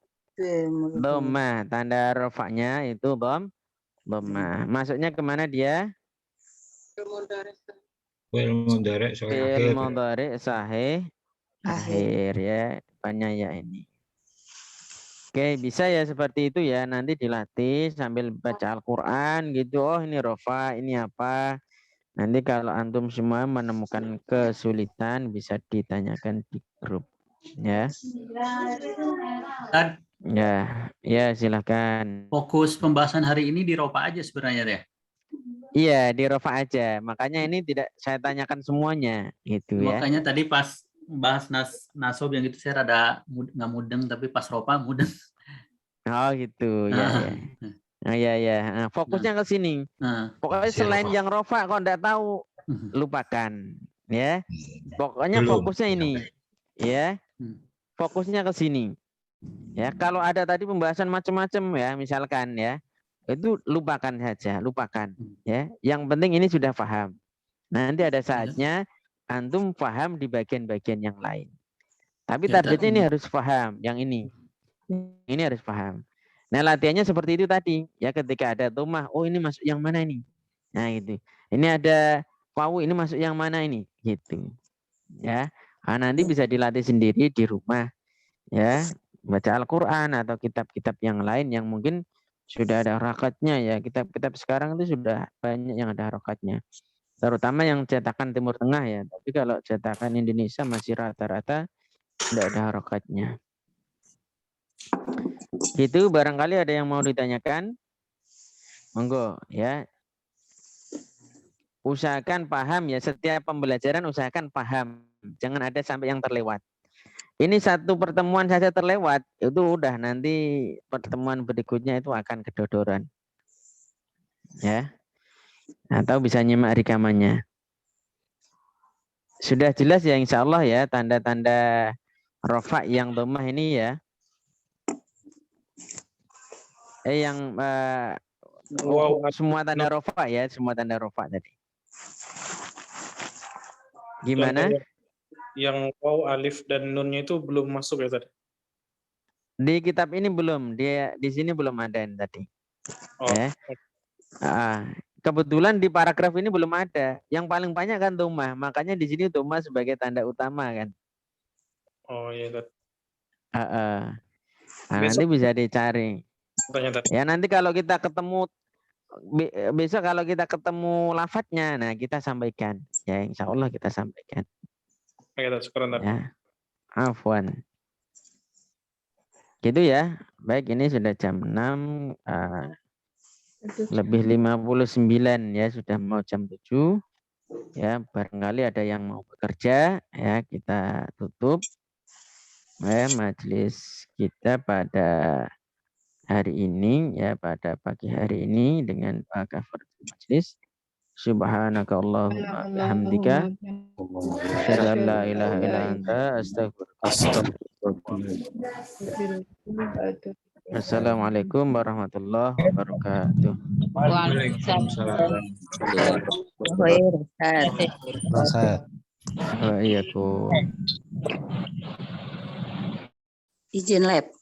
Dhamma. Tanda rofaknya itu dhamma. Masuknya kemana dia? Fil mudhari sahih akhir ya. Banyak ya ini. Oke, bisa ya seperti itu ya. Nanti dilatih sambil baca Al-Quran gitu. Oh, ini rofa, ini apa. Nanti kalau antum semua menemukan kesulitan bisa ditanyakan di grup. Ya. Ya, silakan. Fokus pembahasan hari ini di rofa aja sebenarnya deh. Iya, di rofa aja. Makanya ini tidak saya tanyakan semuanya gitu ya. Makanya tadi pas bahas nasob yang itu saya rada nggak mudeng, tapi pas rofa mudeng. Oh gitu, ya. Ya. Nah, fokusnya ke sini. Pokoknya selain yang rofa kok enggak tahu, lupakan, ya. Pokoknya fokusnya ini, ya. Fokusnya ke sini. Ya, kalau ada tadi pembahasan macam-macam ya, misalkan ya, itu lupakan saja, lupakan, ya. Yang penting ini sudah paham. Nanti ada saatnya antum paham di bagian-bagian yang lain. Tapi targetnya ini harus paham, yang ini. Ini harus paham. Nah, latihannya seperti itu tadi. Ya, ketika ada dhammah, oh ini masuk yang mana ini? Nah, gitu. Ini ada wawu, ini masuk yang mana ini? Gitu. Ya. Nah, nanti bisa dilatih sendiri di rumah. Ya, baca Al-Qur'an atau kitab-kitab yang lain yang mungkin sudah ada harakatnya ya. Kitab-kitab sekarang itu sudah banyak yang ada harakatnya. Terutama yang cetakan Timur Tengah ya. Tapi kalau cetakan Indonesia masih rata-rata tidak ada harakatnya. Gitu, barangkali ada yang mau ditanyakan. Monggo ya. usahakan paham ya, setiap pembelajaran usahakan paham. Jangan ada sampai yang terlewat. Ini satu pertemuan saja terlewat, itu udah nanti pertemuan berikutnya itu akan kedodoran. Ya. Atau bisa nyimak rekamannya. Sudah jelas ya insya Allah ya tanda-tanda rofa yang dhammah ini ya. Semua tanda rofa ya, semua tanda rofa tadi. Gimana? Yang waw, alif dan nunnya itu belum masuk ya tadi? Di kitab ini belum, dia di sini belum ada yang tadi. Oh. Ya. Kebetulan di paragraf ini belum ada. Yang paling banyak kan dhammah, makanya di sini dhammah sebagai tanda utama kan. Oh iya tadi. Nanti bisa dicari. Ya nanti kalau kita ketemu besok kalau kita ketemu lafadznya, nah kita sampaikan. Ya insya Allah kita sampaikan. Ya, afwan. Gitu ya. Baik, ini sudah jam 6 lebih 59 ya, sudah mau jam 7. Ya, barangkali ada yang mau bekerja, ya kita tutup majelis kita pada hari ini ya, pada pagi hari ini dengan kafaratul majelis. Subhanaka Allahumma bihamdika asyhadu an la ilaha illa anta astaghfiruka. Assalamualaikum warahmatullahi wabarakatuh. Waalaikumsalam. Wa iyyakum. Izin lab.